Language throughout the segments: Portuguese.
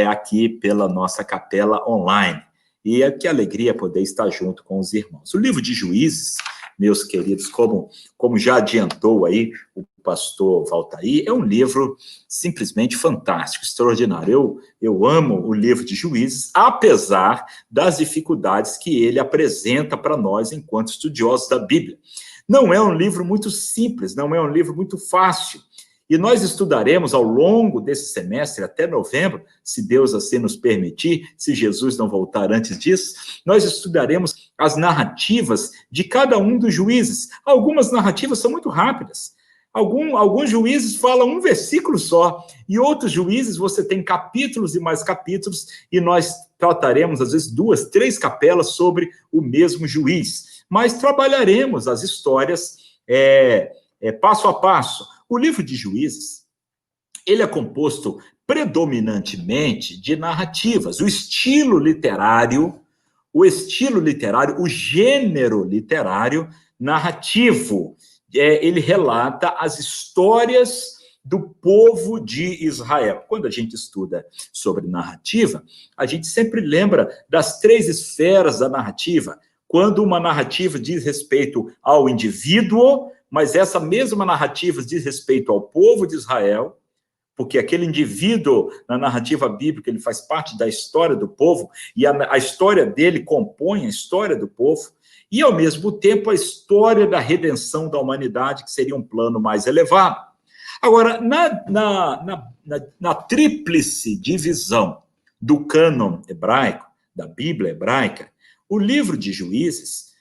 aqui pela nossa capela online. E que alegria poder estar junto com os irmãos. O livro de Juízes, meus queridos, como já adiantou aí o pastor Valtair, é um livro simplesmente fantástico, extraordinário. Eu amo o livro de Juízes, apesar das dificuldades que ele apresenta para nós enquanto estudiosos da Bíblia. Não é um livro muito simples, não é um livro muito fácil. E nós estudaremos ao longo desse semestre, até novembro, se Deus assim nos permitir, se Jesus não voltar antes disso, nós estudaremos as narrativas de cada um dos juízes. Algumas narrativas são muito rápidas. Alguns juízes falam um versículo só, e outros juízes você tem capítulos e mais capítulos, e nós trataremos, às vezes, 2, 3 capelas sobre o mesmo juiz. Mas trabalharemos as histórias passo a passo. O livro de Juízes, ele é composto predominantemente de narrativas. O gênero literário narrativo, ele relata as histórias do povo de Israel. Quando a gente estuda sobre narrativa, a gente sempre lembra das 3 esferas da narrativa. Quando uma narrativa diz respeito ao indivíduo, mas essa mesma narrativa diz respeito ao povo de Israel, porque aquele indivíduo, na narrativa bíblica, ele faz parte da história do povo, e a história dele compõe a história do povo, e, ao mesmo tempo, a história da redenção da humanidade, que seria um plano mais elevado. Agora, na tríplice divisão do cânon hebraico, da Bíblia hebraica, o livro de Juízes,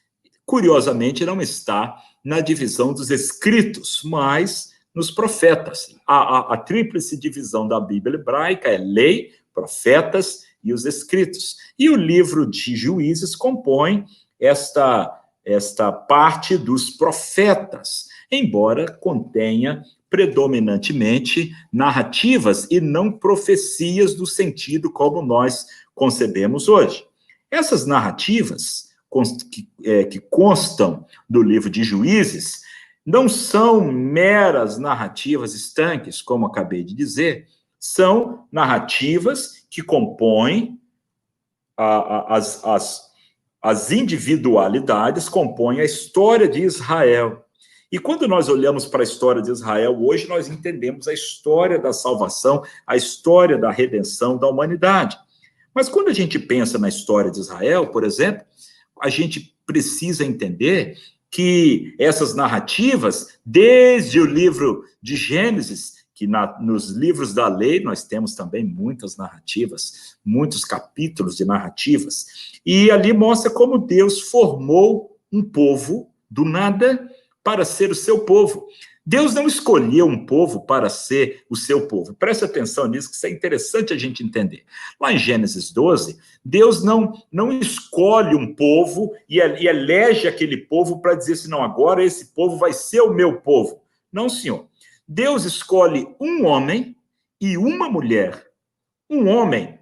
curiosamente, não está na divisão dos escritos, mas nos profetas. A tríplice divisão da Bíblia hebraica é lei, profetas e os escritos. E o livro de Juízes compõe esta parte dos profetas, embora contenha predominantemente narrativas e não profecias do sentido como nós concebemos hoje. Essas narrativas que constam do livro de Juízes não são meras narrativas estanques, como acabei de dizer, são narrativas que compõem as individualidades, compõem a história de Israel. E quando nós olhamos para a história de Israel hoje, nós entendemos a história da salvação, a história da redenção da humanidade. Mas quando a gente pensa na história de Israel, por exemplo, a gente precisa entender que essas narrativas, desde o livro de Gênesis, que nos livros da lei nós temos também muitas narrativas, muitos capítulos de narrativas, e ali mostra como Deus formou um povo do nada para ser o seu povo. Deus não escolheu um povo para ser o seu povo. Preste atenção nisso, que isso é interessante a gente entender. Lá em Gênesis 12, Deus não escolhe um povo e elege aquele povo para dizer assim, não, agora esse povo vai ser o meu povo. Não, senhor. Deus escolhe um homem e uma mulher. Um homem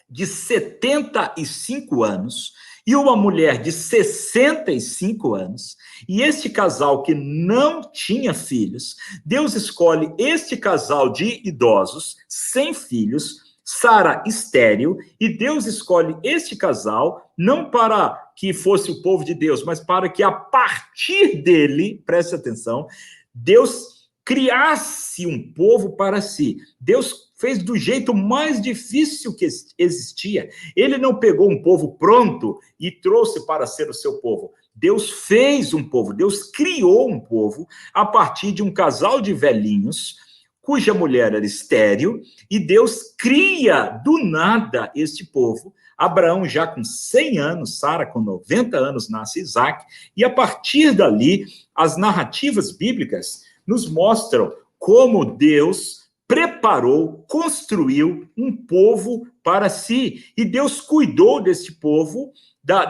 de 75 anos e uma mulher de 65 anos, e este casal que não tinha filhos, Deus escolhe este casal de idosos, sem filhos, Sara estéril, e Deus escolhe este casal, não para que fosse o povo de Deus, mas para que a partir dele, preste atenção, Deus criasse um povo para si. Deus fez do jeito mais difícil que existia. Ele não pegou um povo pronto e trouxe para ser o seu povo. Deus fez um povo, Deus criou um povo a partir de um casal de velhinhos, cuja mulher era estéril, e Deus cria do nada este povo. Abraão já com 100 anos, Sara com 90 anos, nasce Isaac, e a partir dali, as narrativas bíblicas nos mostram como Deus preparou, construiu um povo para si. E Deus cuidou desse povo, da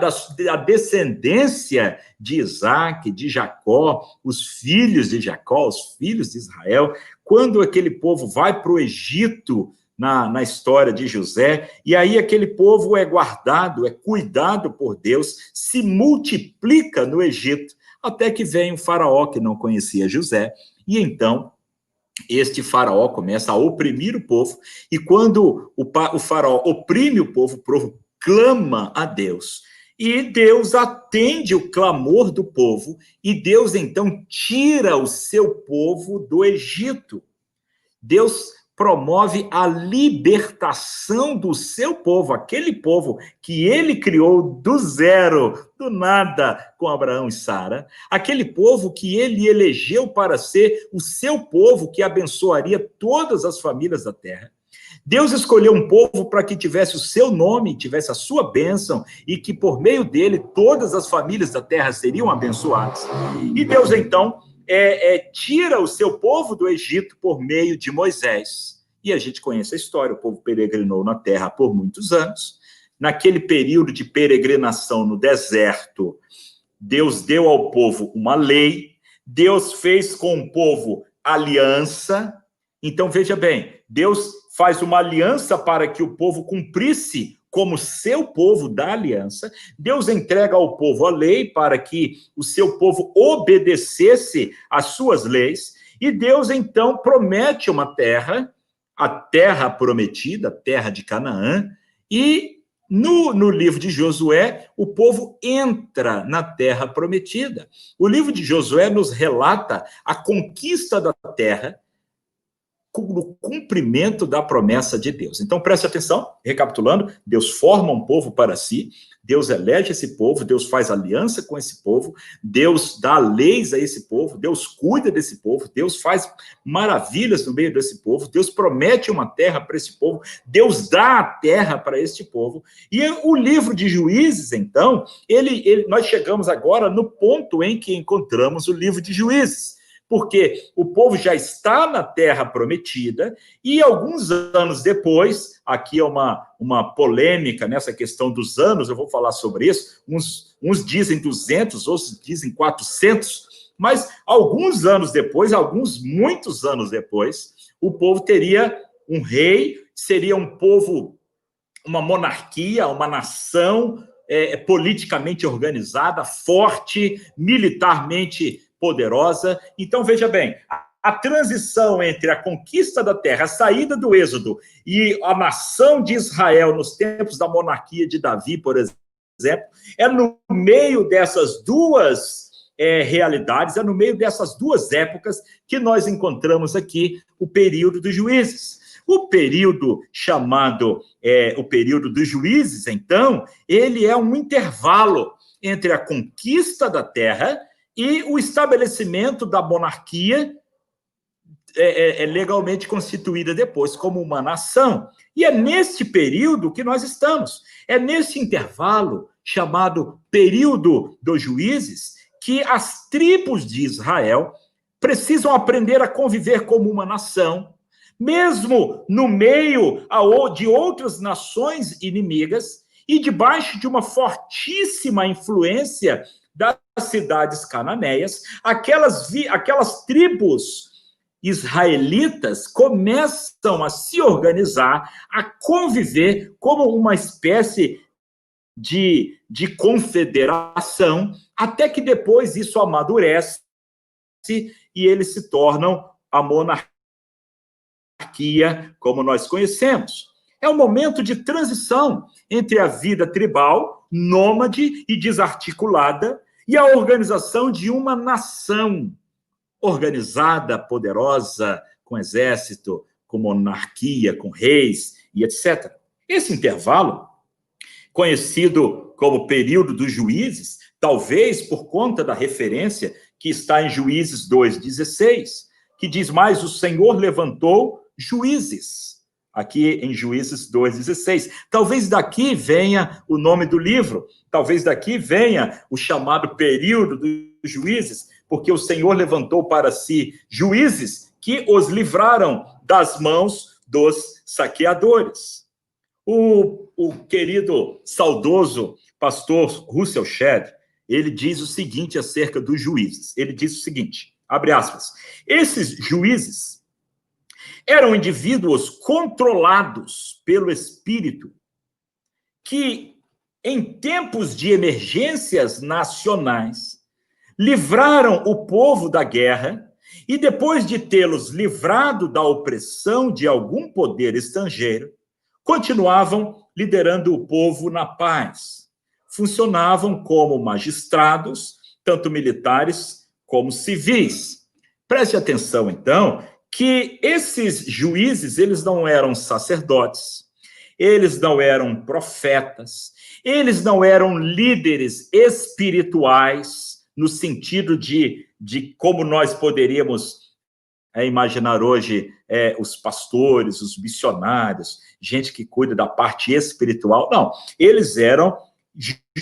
descendência de Isaac, de Jacó, os filhos de Jacó, os filhos de Israel. Quando aquele povo vai para o Egito, na história de José, e aí aquele povo é guardado, é cuidado por Deus, se multiplica no Egito, até que vem o faraó que não conhecia José, e então este faraó começa a oprimir o povo, e quando o faraó oprime o povo clama a Deus. E Deus atende o clamor do povo, e Deus então tira o seu povo do Egito. Deus promove a libertação do seu povo, aquele povo que ele criou do zero, do nada, com Abraão e Sara, aquele povo que ele elegeu para ser o seu povo que abençoaria todas as famílias da terra. Deus escolheu um povo para que tivesse o seu nome, tivesse a sua bênção, e que por meio dele todas as famílias da terra seriam abençoadas. E Deus, então, tira o seu povo do Egito por meio de Moisés. E a gente conhece a história, o povo peregrinou na terra por muitos anos. Naquele período de peregrinação no deserto, Deus deu ao povo uma lei, Deus fez com o povo aliança. Então, veja bem, Deus faz uma aliança para que o povo cumprisse como seu povo da aliança. Deus entrega ao povo a lei para que o seu povo obedecesse às suas leis. E Deus, então, promete uma terra, a terra prometida, a terra de Canaã. E no livro de Josué, o povo entra na terra prometida. O livro de Josué nos relata a conquista da terra, no cumprimento da promessa de Deus. Então, preste atenção, recapitulando, Deus forma um povo para si, Deus elege esse povo, Deus faz aliança com esse povo, Deus dá leis a esse povo, Deus cuida desse povo, Deus faz maravilhas no meio desse povo, Deus promete uma terra para esse povo, Deus dá a terra para este povo. E o livro de Juízes, então, nós chegamos agora no ponto em que encontramos o livro de Juízes, porque o povo já está na terra prometida, e alguns anos depois, aqui é uma polêmica nessa questão dos anos, eu vou falar sobre isso, uns dizem 200, outros dizem 400, mas alguns anos depois, muitos anos depois, o povo teria um rei, seria um povo, uma monarquia, uma nação politicamente organizada, forte, militarmente poderosa. Então, veja bem, a transição entre a conquista da terra, a saída do Êxodo e a nação de Israel nos tempos da monarquia de Davi, por exemplo, é no meio dessas duas realidades, é no meio dessas duas épocas que nós encontramos aqui o período dos juízes. O período chamado o período dos juízes, então, ele é um intervalo entre a conquista da terra e o estabelecimento da monarquia legalmente constituída depois como uma nação. E é nesse período que nós estamos. É nesse intervalo, chamado período dos juízes, que as tribos de Israel precisam aprender a conviver como uma nação, mesmo no meio de outras nações inimigas e debaixo de uma fortíssima influência das cidades cananeias. Aquelas tribos israelitas começam a se organizar, a conviver como uma espécie de confederação, até que depois isso amadurece e eles se tornam a monarquia como nós conhecemos. É um momento de transição entre a vida tribal, nômade e desarticulada, e a organização de uma nação organizada, poderosa, com exército, com monarquia, com reis e etc. Esse intervalo, conhecido como período dos juízes, talvez por conta da referência que está em Juízes 2,16, que diz mais: o Senhor levantou juízes. Aqui em Juízes 2,16. Talvez daqui venha o nome do livro, talvez daqui venha o chamado período dos juízes, porque o Senhor levantou para si juízes que os livraram das mãos dos saqueadores. O querido, saudoso pastor Russell Shedd, ele diz o seguinte acerca dos juízes. Ele diz o seguinte, abre aspas: esses juízes eram indivíduos controlados pelo Espírito que, em tempos de emergências nacionais, livraram o povo da guerra E depois de tê-los livrado da opressão de algum poder estrangeiro, continuavam liderando o povo na paz. Funcionavam como magistrados, tanto militares como civis. Preste atenção, então, que esses juízes, eles não eram sacerdotes, eles não eram profetas, eles não eram líderes espirituais, no sentido de como nós poderíamos imaginar hoje os pastores, os missionários, gente que cuida da parte espiritual. Não, eles eram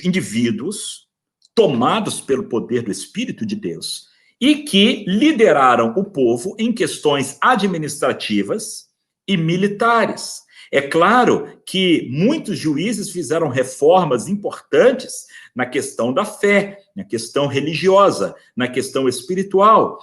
indivíduos tomados pelo poder do Espírito de Deus e que lideraram o povo em questões administrativas e militares. É claro que muitos juízes fizeram reformas importantes na questão da fé, na questão religiosa, na questão espiritual,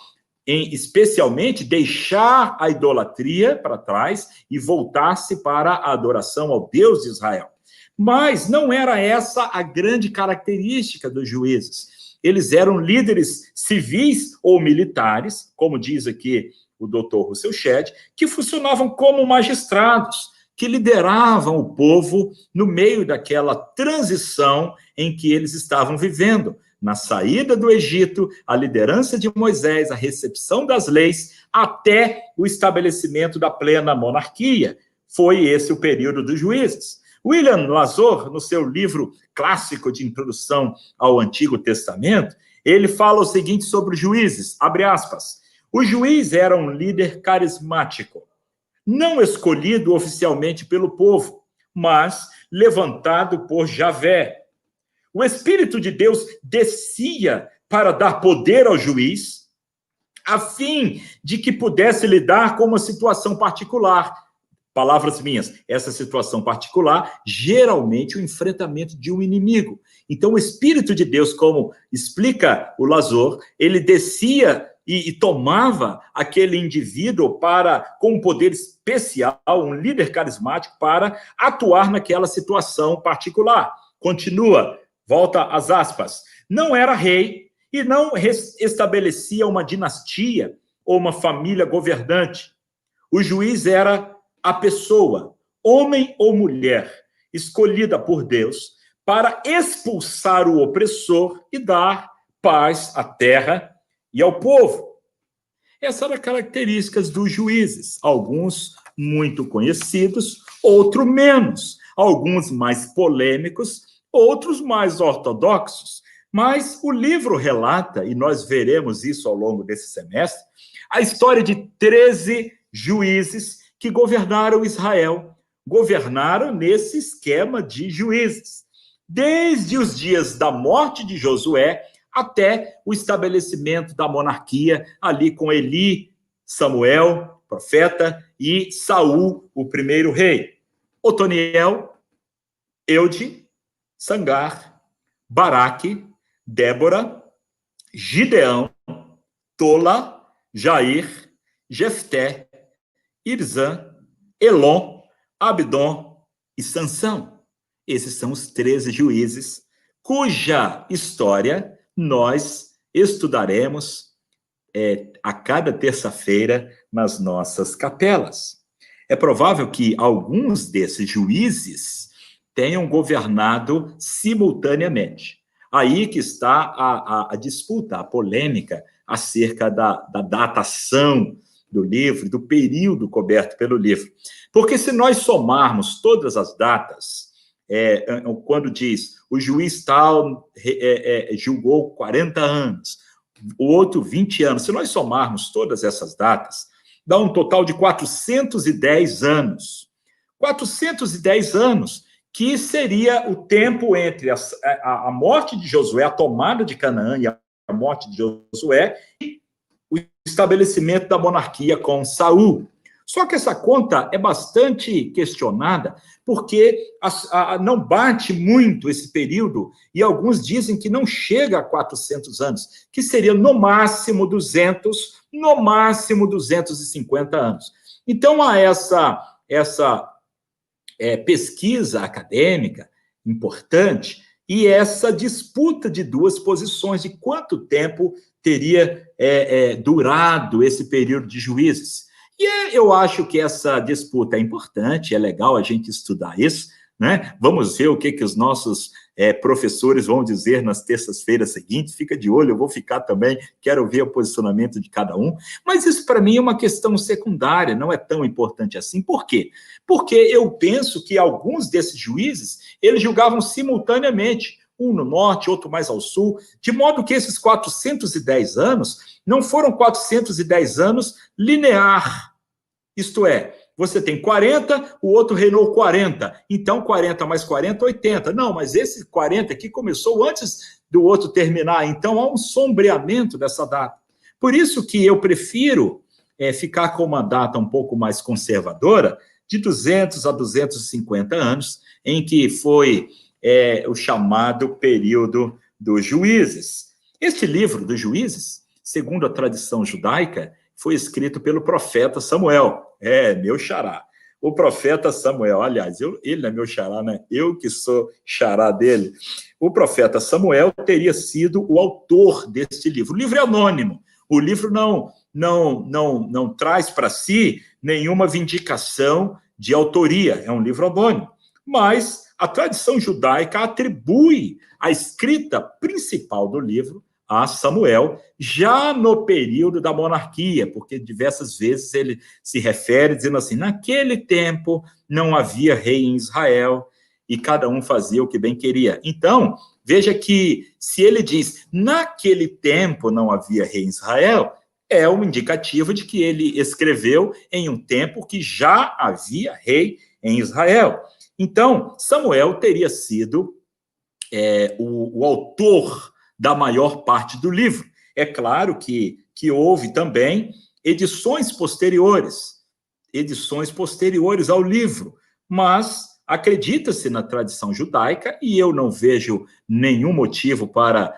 especialmente deixar a idolatria para trás e voltar-se para a adoração ao Deus de Israel. Mas não era essa a grande característica dos juízes. Eles eram líderes civis ou militares, como diz aqui o doutor Russell Shedd, que funcionavam como magistrados, que lideravam o povo no meio daquela transição em que eles estavam vivendo. Na saída do Egito, a liderança de Moisés, a recepção das leis, até o estabelecimento da plena monarquia. Foi esse o período dos juízes. William Lazor, no seu livro clássico de introdução ao Antigo Testamento, ele fala o seguinte sobre os juízes, abre aspas, o juiz era um líder carismático, não escolhido oficialmente pelo povo, mas levantado por Javé. O Espírito de Deus descia para dar poder ao juiz, a fim de que pudesse lidar com uma situação particular. Palavras minhas, essa situação particular, geralmente o enfrentamento de um inimigo. Então, o Espírito de Deus, como explica o Lazor, ele descia e tomava aquele indivíduo com um poder especial, um líder carismático, para atuar naquela situação particular. Continua, volta às aspas. Não era rei e não estabelecia uma dinastia ou uma família governante. O juiz era a pessoa, homem ou mulher, escolhida por Deus para expulsar o opressor e dar paz à terra e ao povo. Essas eram as características dos juízes, alguns muito conhecidos, outros menos, alguns mais polêmicos, outros mais ortodoxos. Mas o livro relata, e nós veremos isso ao longo desse semestre, a história de 13 juízes que governaram Israel, governaram nesse esquema de juízes, desde os dias da morte de Josué até o estabelecimento da monarquia, ali com Eli, Samuel, profeta, e Saul, o primeiro rei. Otoniel, Eude, Sangar, Baraque, Débora, Gideão, Tola, Jair, Jefté, Ibzan, Elon, Abdon e Sansão. Esses são os 13 juízes cuja história nós estudaremos a cada terça-feira nas nossas capelas. É provável que alguns desses juízes tenham governado simultaneamente. Aí que está a disputa, a polêmica acerca da datação do livro, do período coberto pelo livro. Porque se nós somarmos todas as datas, quando diz o juiz tal julgou 40 anos, o outro 20 anos, se nós somarmos todas essas datas, dá um total de 410 anos. 410 anos, que seria o tempo entre a morte de Josué, a tomada de Canaã e a morte de Josué, e o estabelecimento da monarquia com Saul. Só que essa conta é bastante questionada, porque não bate muito esse período, e alguns dizem que não chega a 400 anos, que seria no máximo 200, no máximo 250 anos. Então, há essa pesquisa acadêmica importante, e essa disputa de duas posições, de quanto tempo teria durado esse período de Juízes. E eu acho que essa disputa é importante, é legal a gente estudar isso, né? Vamos ver o que os nossos professores vão dizer nas terças-feiras seguintes, fica de olho, eu vou ficar também, quero ver o posicionamento de cada um, mas isso para mim é uma questão secundária, não é tão importante assim. Por quê? Porque eu penso que alguns desses juízes, eles julgavam simultaneamente, um no norte, outro mais ao sul, de modo que esses 410 anos não foram 410 anos linear, isto é, você tem 40, o outro reinou 40, então 40 mais 40, 80. Não, mas esse 40 aqui começou antes do outro terminar, então há um sombreamento dessa data. Por isso que eu prefiro ficar com uma data um pouco mais conservadora, de 200 a 250 anos, em que foi o chamado período dos juízes. Este livro dos juízes, segundo a tradição judaica, foi escrito pelo profeta Samuel. Meu xará. O profeta Samuel, aliás, ele é meu xará, né? Eu que sou xará dele. O profeta Samuel teria sido o autor deste livro. O livro é anônimo. O livro não traz para si nenhuma vindicação de autoria. É um livro anônimo. Mas a tradição judaica atribui a escrita principal do livro a Samuel, já no período da monarquia, porque diversas vezes ele se refere dizendo assim, naquele tempo não havia rei em Israel, e cada um fazia o que bem queria. Então, veja que se ele diz, naquele tempo não havia rei em Israel, é um indicativo de que ele escreveu em um tempo que já havia rei em Israel. Então, Samuel teria sido o autor da maior parte do livro. É claro que houve também edições posteriores ao livro, mas acredita-se na tradição judaica, e eu não vejo nenhum motivo para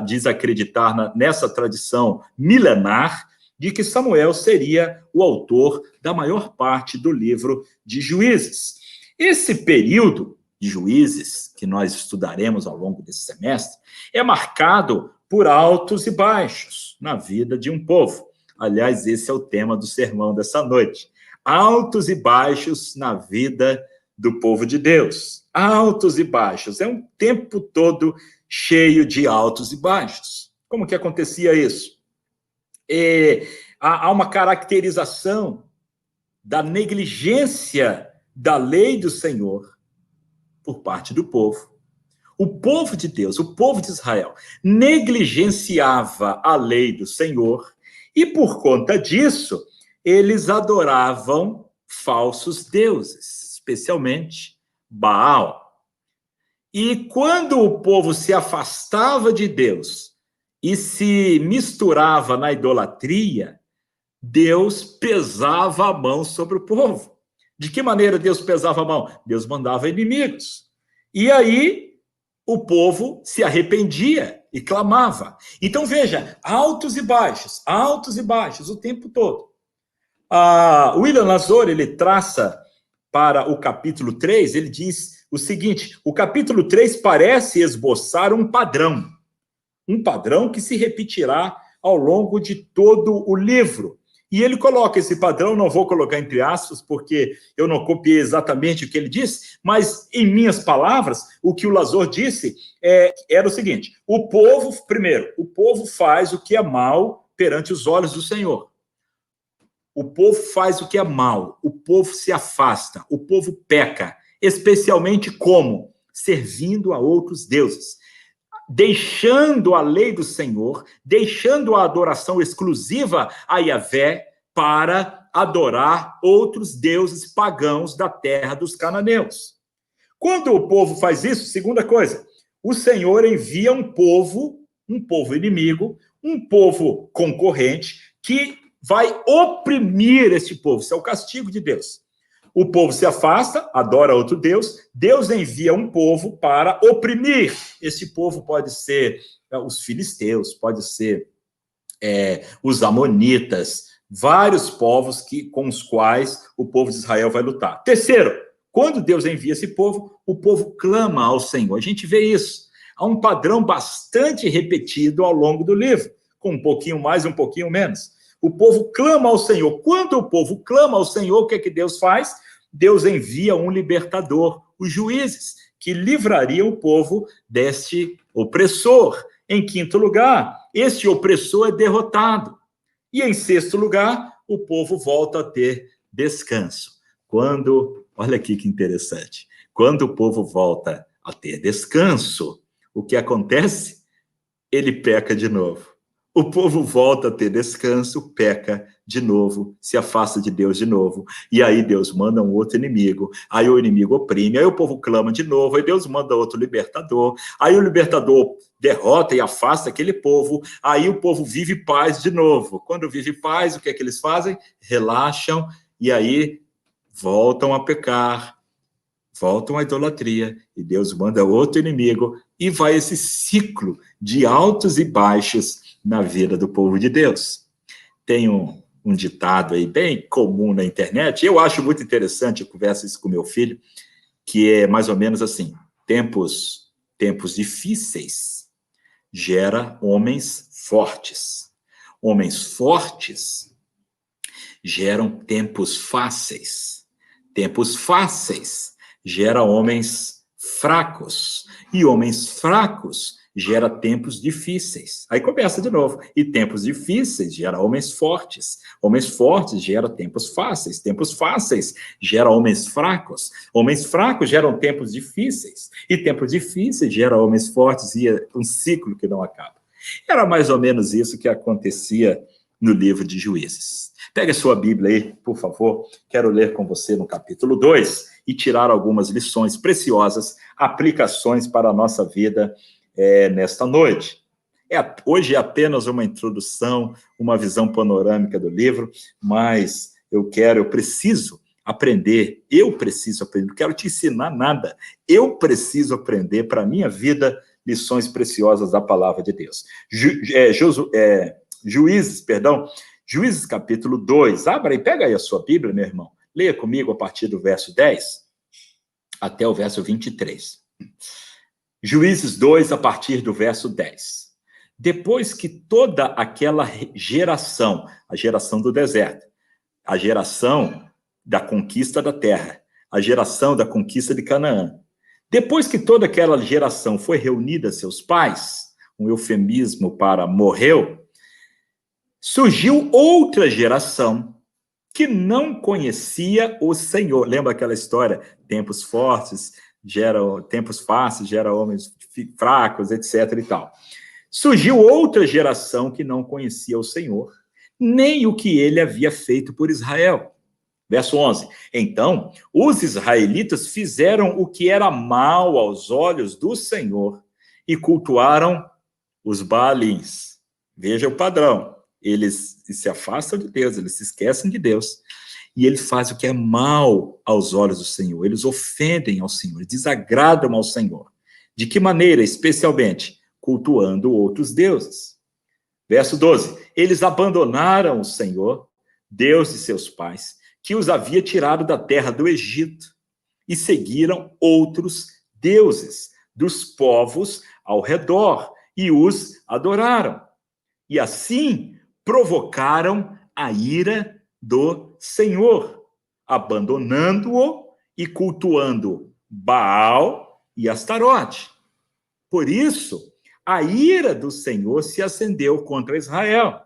desacreditar nessa tradição milenar, de que Samuel seria o autor da maior parte do livro de Juízes. Esse período de Juízes, que nós estudaremos ao longo desse semestre, é marcado por altos e baixos na vida de um povo. Aliás, esse é o tema do sermão dessa noite. Altos e baixos na vida do povo de Deus. Altos e baixos. É um tempo todo cheio de altos e baixos. Como que acontecia isso? Há uma caracterização da negligência da lei do Senhor por parte do povo. O povo de Deus, o povo de Israel, negligenciava a lei do Senhor e, por conta disso, eles adoravam falsos deuses, especialmente Baal. E quando o povo se afastava de Deus e se misturava na idolatria, Deus pesava a mão sobre o povo. De que maneira Deus pesava a mão? Deus mandava inimigos. E aí o povo se arrependia e clamava. Então, veja, altos e baixos o tempo todo. William Lazor, ele traça para o capítulo 3, ele diz o seguinte, o capítulo 3 parece esboçar um padrão que se repetirá ao longo de todo o livro. E ele coloca esse padrão, não vou colocar entre aspas, porque eu não copiei exatamente o que ele disse, mas, em minhas palavras, o que o Lazor disse era o seguinte, o povo faz o que é mal perante os olhos do Senhor. O povo faz o que é mal, o povo se afasta, o povo peca, especialmente como? Servindo a outros deuses. Deixando a lei do Senhor, deixando a adoração exclusiva a Yahvé para adorar outros deuses pagãos da terra dos cananeus. Quando o povo faz isso, segunda coisa, o Senhor envia um povo inimigo, um povo concorrente, que vai oprimir este povo. Isso é o castigo de Deus. O povo se afasta, adora outro Deus, Deus envia um povo para oprimir. Esse povo pode ser os filisteus, pode ser os amonitas, vários povos com os quais o povo de Israel vai lutar. Terceiro, quando Deus envia esse povo, o povo clama ao Senhor. A gente vê isso. Há um padrão bastante repetido ao longo do livro, com um pouquinho mais e um pouquinho menos. O povo clama ao Senhor. Quando o povo clama ao Senhor, o que é que Deus faz? Deus envia um libertador, os juízes, que livrariam o povo deste opressor. Em quinto lugar, este opressor é derrotado. E em sexto lugar, o povo volta a ter descanso. Olha aqui que interessante, quando o povo volta a ter descanso, o que acontece? Ele peca de novo. O povo volta a ter descanso, peca de novo, se afasta de Deus de novo, e aí Deus manda um outro inimigo, aí o inimigo oprime, aí o povo clama de novo, aí Deus manda outro libertador, aí o libertador derrota e afasta aquele povo, aí o povo vive paz de novo. Quando vive paz, o que é que eles fazem? Relaxam, e aí voltam a pecar, voltam à idolatria, e Deus manda outro inimigo, e vai esse ciclo de altos e baixos na vida do povo de Deus. Tem um ditado aí bem comum na internet, eu acho muito interessante, eu converso isso com meu filho, que é mais ou menos assim: tempos difíceis gera homens fortes. Homens fortes geram tempos fáceis. Tempos fáceis gera homens fracos. E homens fracos gera tempos difíceis. Aí começa de novo. E tempos difíceis gera homens fortes. Homens fortes gera tempos fáceis. Tempos fáceis gera homens fracos. Homens fracos geram tempos difíceis. E tempos difíceis geram homens fortes. E é um ciclo que não acaba. Era mais ou menos isso que acontecia no livro de Juízes. Pega a sua Bíblia aí, por favor. Quero ler com você no capítulo 2 e tirar algumas lições preciosas, aplicações para a nossa vida nesta noite. Hoje é apenas uma introdução, uma visão panorâmica do livro, mas eu preciso aprender, não quero te ensinar nada, eu preciso aprender para a minha vida lições preciosas da palavra de Deus. Juízes capítulo 2, abra e pega aí a sua Bíblia, meu irmão, leia comigo a partir do verso 10 até o verso 23. Juízes 2, a partir do verso 10. Depois que toda aquela geração, a geração do deserto, a geração da conquista da terra, a geração da conquista de Canaã, depois que toda aquela geração foi reunida a seus pais, um eufemismo para morreu, surgiu outra geração que não conhecia o Senhor. Lembra aquela história? Tempos fortes geram tempos fáceis, geram homens fracos, etc. e tal. Surgiu outra geração que não conhecia o Senhor, nem o que ele havia feito por Israel. Verso 11. Então, os israelitas fizeram o que era mal aos olhos do Senhor e cultuaram os Baalins. Veja o padrão. Eles se afastam de Deus, eles se esquecem de Deus. E eles fazem o que é mal aos olhos do Senhor. Eles ofendem ao Senhor, desagradam ao Senhor. De que maneira, especialmente? Cultuando outros deuses. Verso 12. Eles abandonaram o Senhor, Deus de seus pais, que os havia tirado da terra do Egito, e seguiram outros deuses dos povos ao redor, e os adoraram. E assim provocaram a ira do Senhor, abandonando-o e cultuando Baal e Astarote. Por isso, a ira do Senhor se acendeu contra Israel,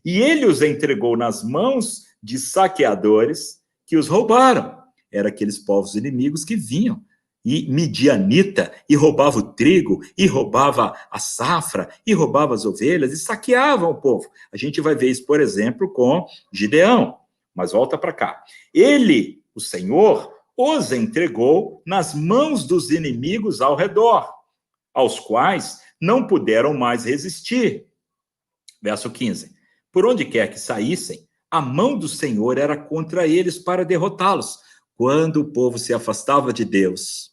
e ele os entregou nas mãos de saqueadores que os roubaram. Eram aqueles povos inimigos que vinham, e midianita, e roubava o trigo, e roubava a safra, e roubava as ovelhas, e saqueavam o povo. A gente vai ver isso, por exemplo, com Gideão. Mas volta para cá. Ele, o Senhor, os entregou nas mãos dos inimigos ao redor, aos quais não puderam mais resistir. Verso 15. Por onde quer que saíssem, a mão do Senhor era contra eles para derrotá-los. Quando o povo se afastava de Deus,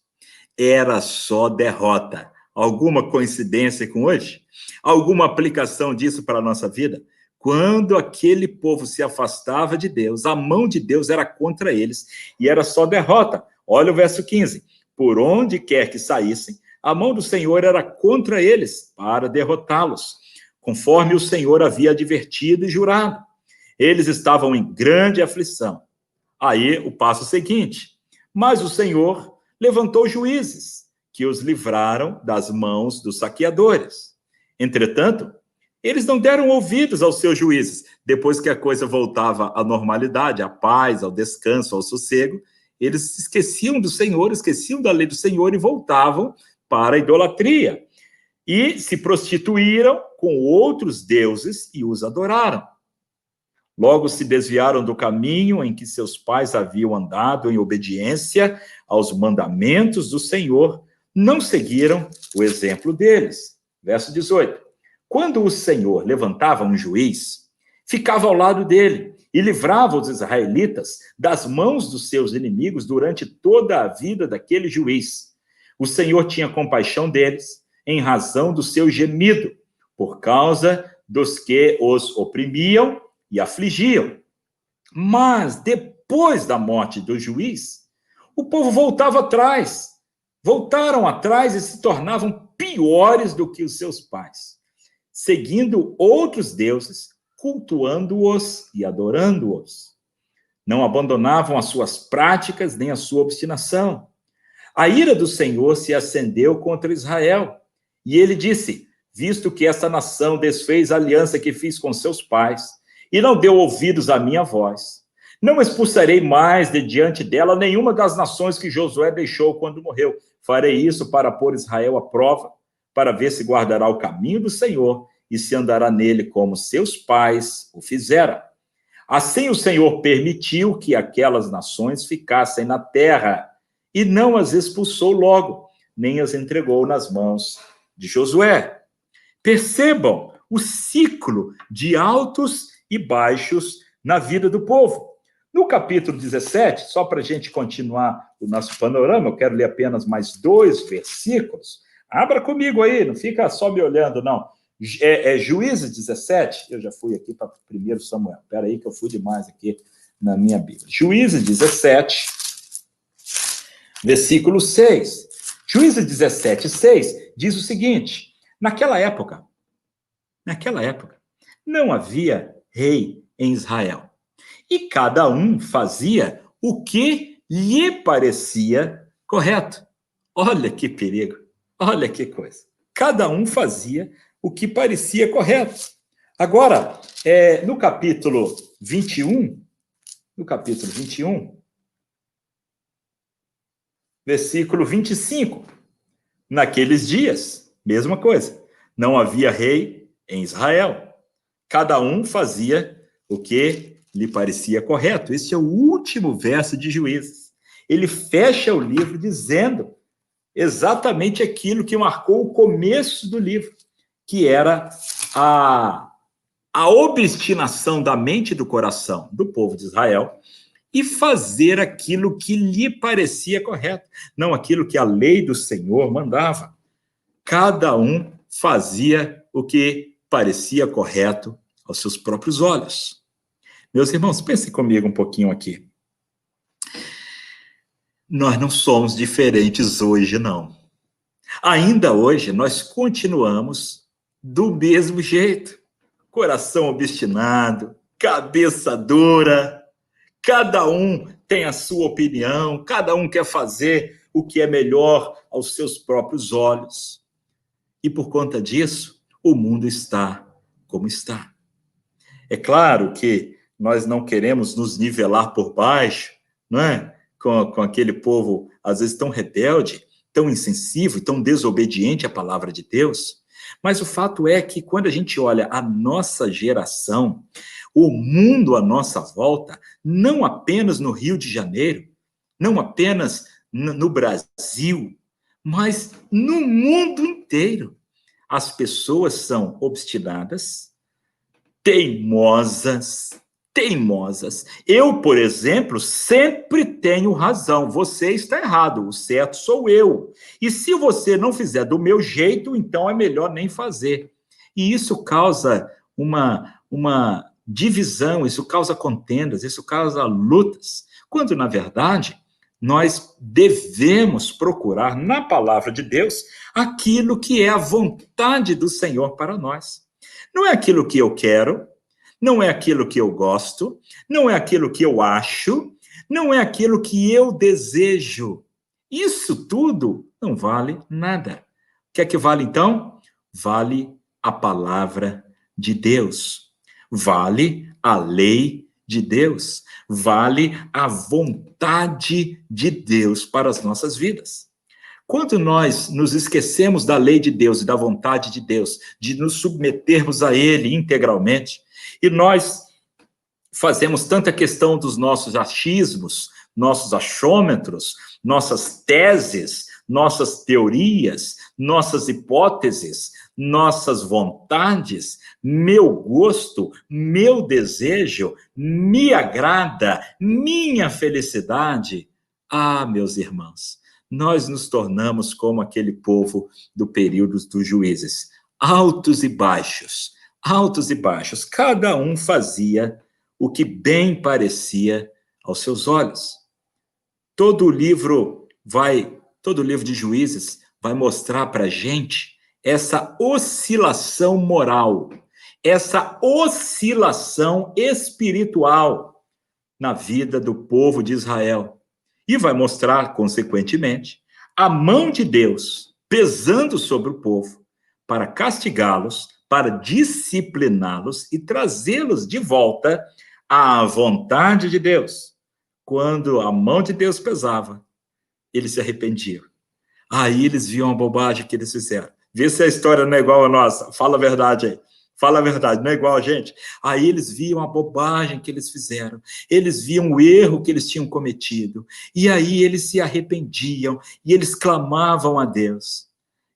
era só derrota. Alguma coincidência com hoje? Alguma aplicação disso para a nossa vida? Quando aquele povo se afastava de Deus, a mão de Deus era contra eles e era só derrota. Olha o verso 15. Por onde quer que saíssem, a mão do Senhor era contra eles, para derrotá-los, conforme o Senhor havia advertido e jurado. Eles estavam em grande aflição. Aí, o passo seguinte. Mas o Senhor levantou juízes, que os livraram das mãos dos saqueadores. Entretanto, eles não deram ouvidos aos seus juízes. Depois que a coisa voltava à normalidade, à paz, ao descanso, ao sossego, eles esqueciam do Senhor, esqueciam da lei do Senhor e voltavam para a idolatria. E se prostituíram com outros deuses e os adoraram. Logo se desviaram do caminho em que seus pais haviam andado em obediência aos mandamentos do Senhor, não seguiram o exemplo deles. Verso 18. Quando o Senhor levantava um juiz, ficava ao lado dele e livrava os israelitas das mãos dos seus inimigos durante toda a vida daquele juiz. O Senhor tinha compaixão deles em razão do seu gemido, por causa dos que os oprimiam e afligiam. Mas depois da morte do juiz, o povo voltaram atrás e se tornavam piores do que os seus pais, seguindo outros deuses, cultuando-os e adorando-os. Não abandonavam as suas práticas nem a sua obstinação. A ira do Senhor se acendeu contra Israel, e ele disse: visto que esta nação desfez a aliança que fiz com seus pais, e não deu ouvidos à minha voz, não expulsarei mais de diante dela nenhuma das nações que Josué deixou quando morreu. Farei isso para pôr Israel à prova, para ver se guardará o caminho do Senhor e se andará nele como seus pais o fizeram. Assim o Senhor permitiu que aquelas nações ficassem na terra e não as expulsou logo, nem as entregou nas mãos de Josué. Percebam o ciclo de altos e baixos na vida do povo. No capítulo 17, só para a gente continuar o nosso panorama, eu quero ler apenas mais 2 versículos. Abra comigo aí, não fica só me olhando, não. Juízes 17, eu já fui aqui para 1 Samuel. Espera aí que eu fui demais aqui na minha Bíblia. Juízes 17, versículo 6. Juízes 17, 6 diz o seguinte: naquela época, não havia rei em Israel, e cada um fazia o que lhe parecia correto. Olha que perigo, olha que coisa. Cada um fazia o que parecia correto. Agora, no capítulo 21, versículo 25, naqueles dias, mesma coisa, não havia rei em Israel. Cada um fazia o que lhe parecia correto. Este é o último verso de Juízes. Ele fecha o livro dizendo exatamente aquilo que marcou o começo do livro, que era a obstinação da mente e do coração do povo de Israel e fazer aquilo que lhe parecia correto, não aquilo que a lei do Senhor mandava. Cada um fazia o que parecia correto aos seus próprios olhos. Meus irmãos, pensem comigo um pouquinho aqui. Nós não somos diferentes hoje, não. Ainda hoje, nós continuamos do mesmo jeito. Coração obstinado, cabeça dura, cada um tem a sua opinião, cada um quer fazer o que é melhor aos seus próprios olhos. E por conta disso, o mundo está como está. É claro que nós não queremos nos nivelar por baixo, não é? Com aquele povo, às vezes, tão rebelde, tão insensível, tão desobediente à palavra de Deus. Mas o fato é que, quando a gente olha a nossa geração, o mundo à nossa volta, não apenas no Rio de Janeiro, não apenas no Brasil, mas no mundo inteiro, as pessoas são obstinadas, teimosas. Eu, por exemplo, sempre tenho razão. Você está errado. O certo sou eu. E se você não fizer do meu jeito, então é melhor nem fazer. E isso causa uma divisão, isso causa contendas, isso causa lutas. Quando, na verdade, Nós devemos procurar na palavra de Deus aquilo que é a vontade do Senhor para nós. Não é aquilo que eu quero, não é aquilo que eu gosto, não é aquilo que eu acho, não é aquilo que eu desejo. Isso tudo não vale nada. O que é que vale então? Vale a palavra de Deus. Vale a lei de Deus. Vale a vontade de Deus para as nossas vidas. Quando nós nos esquecemos da lei de Deus e da vontade de Deus, de nos submetermos a Ele integralmente, e nós fazemos tanta questão dos nossos achismos, nossos achômetros, nossas teses, nossas teorias, nossas hipóteses, nossas vontades, meu gosto, meu desejo, me agrada, minha felicidade. Ah, meus irmãos, nós nos tornamos como aquele povo do período dos juízes, altos e baixos, cada um fazia o que bem parecia aos seus olhos. Todo o livro de Juízes vai mostrar para a gente essa oscilação moral, essa oscilação espiritual na vida do povo de Israel. E vai mostrar, consequentemente, a mão de Deus pesando sobre o povo para castigá-los, para discipliná-los e trazê-los de volta à vontade de Deus. Quando a mão de Deus pesava, eles se arrependiam. Aí eles viam a bobagem que eles fizeram. Vê se a história não é igual a nossa. Fala a verdade aí. Fala a verdade, não é igual a gente. Aí eles viam a bobagem que eles fizeram. Eles viam o erro que eles tinham cometido. E aí eles se arrependiam. E eles clamavam a Deus.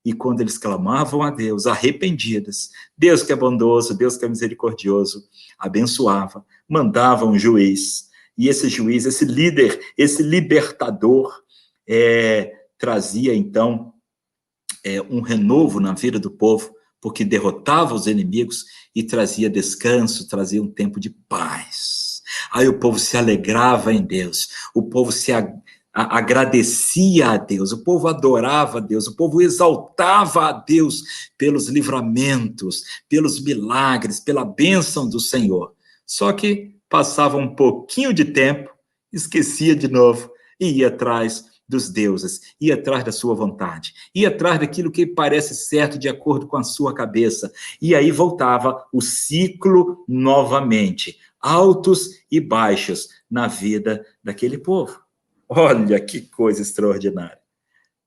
E quando eles clamavam a Deus, arrependidos, Deus que é bondoso, Deus que é misericordioso, abençoava, mandava um juiz. E esse juiz, esse líder, esse libertador, trazia, então, um renovo na vida do povo, porque derrotava os inimigos e trazia descanso, trazia um tempo de paz. Aí o povo se alegrava em Deus, o povo se agradecia a Deus, o povo adorava a Deus, o povo exaltava a Deus pelos livramentos, pelos milagres, pela bênção do Senhor. Só que passava um pouquinho de tempo, esquecia de novo e ia atrás dos deuses, ia atrás da sua vontade, ia atrás daquilo que parece certo de acordo com a sua cabeça. E aí voltava o ciclo novamente, altos e baixos na vida daquele povo. Olha que coisa extraordinária.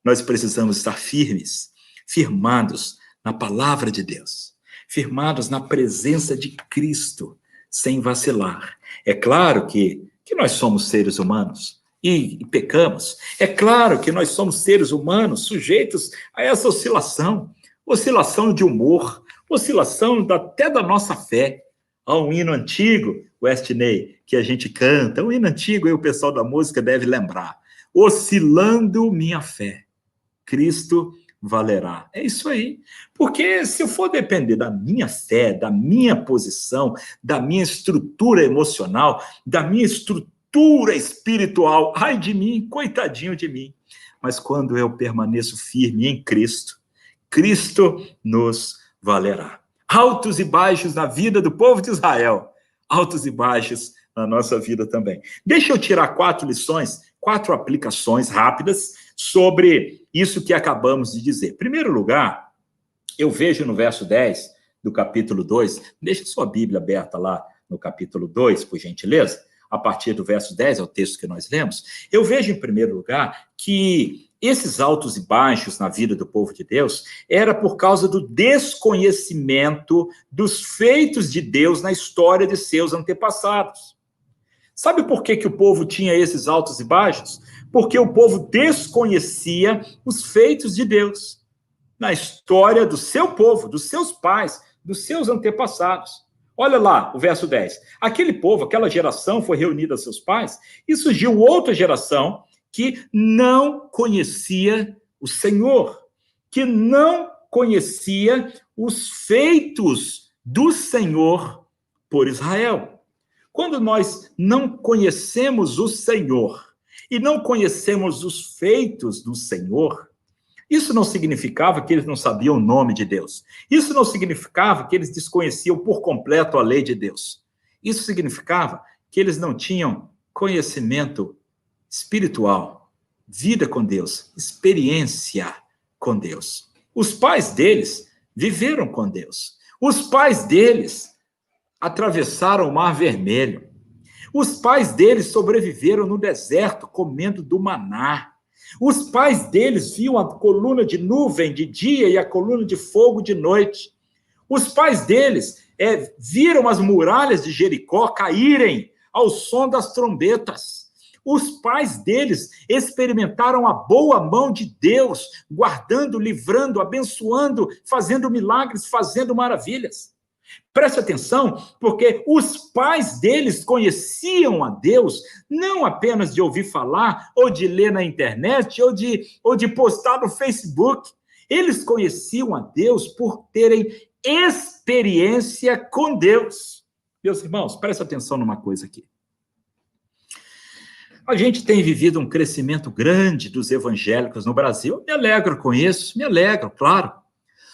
Nós precisamos estar firmes, firmados na palavra de Deus, firmados na presença de Cristo, sem vacilar. É claro que nós somos seres humanos e pecamos. É claro que nós somos seres humanos sujeitos a essa oscilação de humor, oscilação até da nossa fé. Há um hino antigo, Westney, que a gente canta, um hino antigo, e o pessoal da música deve lembrar. Oscilando minha fé, Cristo valerá. É isso aí. Porque se eu for depender da minha fé, da minha posição, da minha estrutura emocional, da minha estrutura espiritual, ai de mim, coitadinho de mim. Mas quando eu permaneço firme em Cristo, Cristo nos valerá. Altos e baixos na vida do povo de Israel, altos e baixos na nossa vida também. Deixa eu tirar 4 lições, 4 aplicações rápidas sobre isso que acabamos de dizer. Em primeiro lugar, eu vejo no verso 10 do capítulo 2, deixa sua Bíblia aberta lá no capítulo 2, por gentileza, a partir do verso 10, é o texto que nós lemos. Eu vejo, em primeiro lugar, que esses altos e baixos na vida do povo de Deus era por causa do desconhecimento dos feitos de Deus na história de seus antepassados. Sabe por que o povo tinha esses altos e baixos? Porque o povo desconhecia os feitos de Deus na história do seu povo, dos seus pais, dos seus antepassados. Olha lá o verso 10. Aquele povo, aquela geração foi reunida a seus pais e surgiu outra geração que não conhecia o Senhor, que não conhecia os feitos do Senhor por Israel. Quando nós não conhecemos o Senhor e não conhecemos os feitos do Senhor, isso não significava que eles não sabiam o nome de Deus. Isso não significava que eles desconheciam por completo a lei de Deus. Isso significava que eles não tinham conhecimento espiritual, vida com Deus, experiência com Deus. Os pais deles viveram com Deus. Os pais deles atravessaram o Mar Vermelho. Os pais deles sobreviveram no deserto comendo do maná. Os pais deles viam a coluna de nuvem de dia e a coluna de fogo de noite. Os pais deles viram as muralhas de Jericó caírem ao som das trombetas. Os pais deles experimentaram a boa mão de Deus, guardando, livrando, abençoando, fazendo milagres, fazendo maravilhas. Preste atenção, porque os pais deles conheciam a Deus, não apenas de ouvir falar, ou de ler na internet, ou de postar no Facebook. Eles conheciam a Deus por terem experiência com Deus. Meus irmãos, preste atenção numa coisa aqui. A gente tem vivido um crescimento grande dos evangélicos no Brasil. Me alegro com isso, me alegro, claro.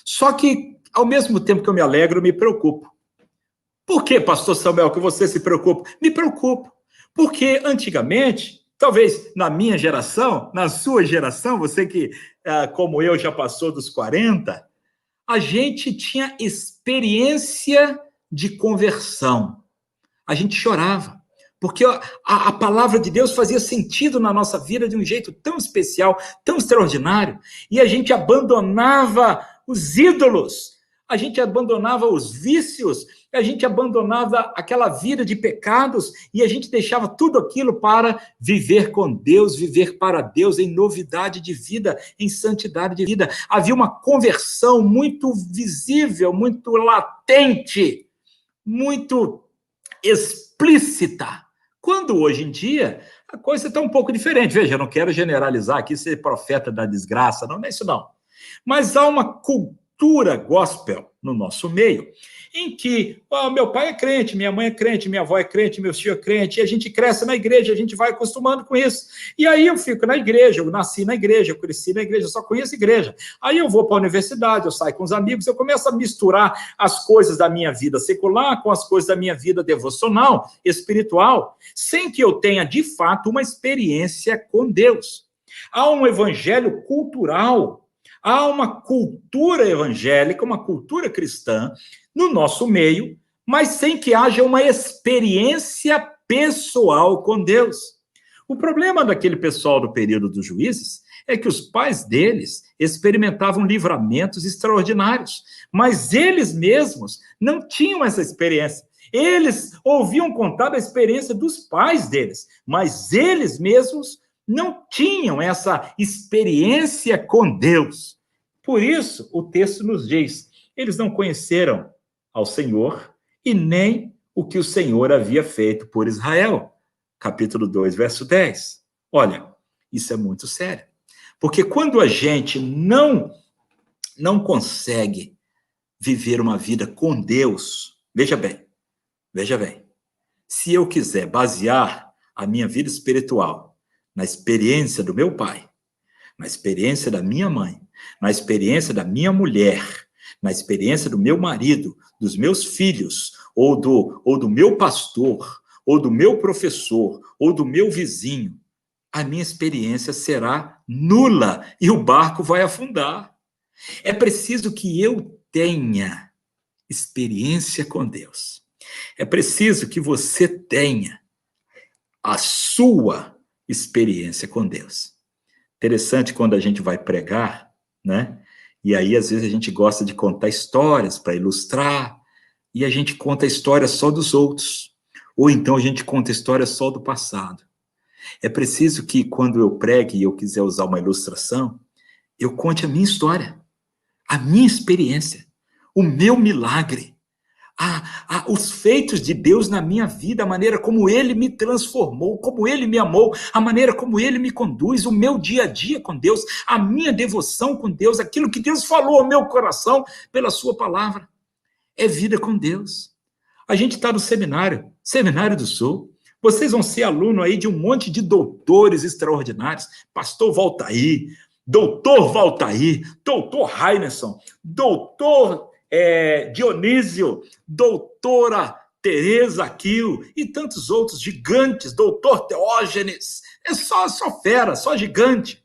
Só que, ao mesmo tempo que eu me alegro, eu me preocupo. Por que, pastor Samuel, que você se preocupa? Me preocupo. Porque, antigamente, talvez na minha geração, na sua geração, você que, como eu, já passou dos 40, a gente tinha experiência de conversão. A gente chorava. Porque a palavra de Deus fazia sentido na nossa vida de um jeito tão especial, tão extraordinário, e a gente abandonava os ídolos, a gente abandonava os vícios, a gente abandonava aquela vida de pecados, e a gente deixava tudo aquilo para viver com Deus, viver para Deus em novidade de vida, em santidade de vida. Havia uma conversão muito visível, muito latente, muito explícita. Quando hoje em dia a coisa está um pouco diferente. Veja, eu não quero generalizar aqui, ser profeta da desgraça, não é isso não. Mas há uma cultura gospel no nosso meio, em que meu pai é crente, minha mãe é crente, minha avó é crente, meu tio é crente, e a gente cresce na igreja, a gente vai acostumando com isso. E aí eu fico na igreja, eu nasci na igreja, eu cresci na igreja, eu só conheço igreja. Aí eu vou para a universidade, eu saio com os amigos, eu começo a misturar as coisas da minha vida secular com as coisas da minha vida devocional, espiritual, sem que eu tenha, de fato, uma experiência com Deus. Há um evangelho cultural, há uma cultura evangélica, uma cultura cristã no nosso meio, mas sem que haja uma experiência pessoal com Deus. O problema daquele pessoal do período dos juízes é que os pais deles experimentavam livramentos extraordinários, mas eles mesmos não tinham essa experiência. Eles ouviam contar da experiência dos pais deles, mas eles mesmos não tinham essa experiência com Deus. Por isso, o texto nos diz, eles não conheceram ao Senhor e nem o que o Senhor havia feito por Israel. Capítulo 2, verso 10. Olha, isso é muito sério. Porque quando a gente não consegue viver uma vida com Deus, veja bem, se eu quiser basear a minha vida espiritual na experiência do meu pai, na experiência da minha mãe, na experiência da minha mulher, na experiência do meu marido, dos meus filhos, ou do meu pastor, ou do meu professor, ou do meu vizinho, a minha experiência será nula e o barco vai afundar. É preciso que eu tenha experiência com Deus. É preciso que você tenha a sua experiência com Deus. Interessante quando a gente vai pregar, né? E aí, às vezes, a gente gosta de contar histórias para ilustrar, e a gente conta a história só dos outros. Ou então a gente conta a história só do passado. É preciso que, quando eu pregue e eu quiser usar uma ilustração, eu conte a minha história, a minha experiência, o meu milagre, os feitos de Deus na minha vida, a maneira como Ele me transformou, como Ele me amou, a maneira como Ele me conduz, o meu dia a dia com Deus, a minha devoção com Deus, aquilo que Deus falou ao meu coração pela sua palavra. É vida com Deus. A gente está no Seminário do Sul, Vocês vão ser aluno aí de um monte de doutores extraordinários. Pastor Valtair, doutor Valtair, doutor Heinerson, doutor Dionísio, doutora Teresa Aquil e tantos outros gigantes, doutor Teógenes. É só fera, só gigante.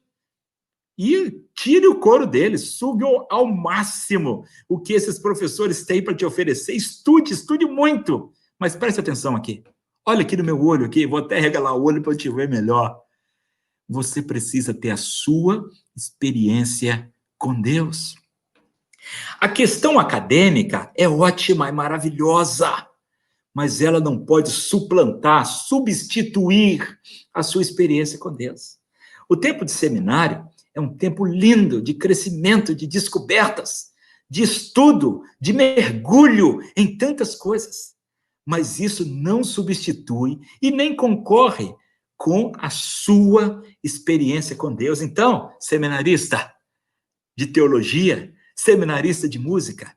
E tire o couro deles, suga ao máximo o que esses professores têm para te oferecer. Estude muito. Mas preste atenção aqui. Olha aqui no meu olho, aqui, vou até regalar o olho para te ver melhor. Você precisa ter a sua experiência com Deus. A questão acadêmica é ótima, é maravilhosa, mas ela não pode suplantar, substituir a sua experiência com Deus. O tempo de seminário é um tempo lindo de crescimento, de descobertas, de estudo, de mergulho em tantas coisas. Mas isso não substitui e nem concorre com a sua experiência com Deus. Então, seminarista de teologia, seminarista de música,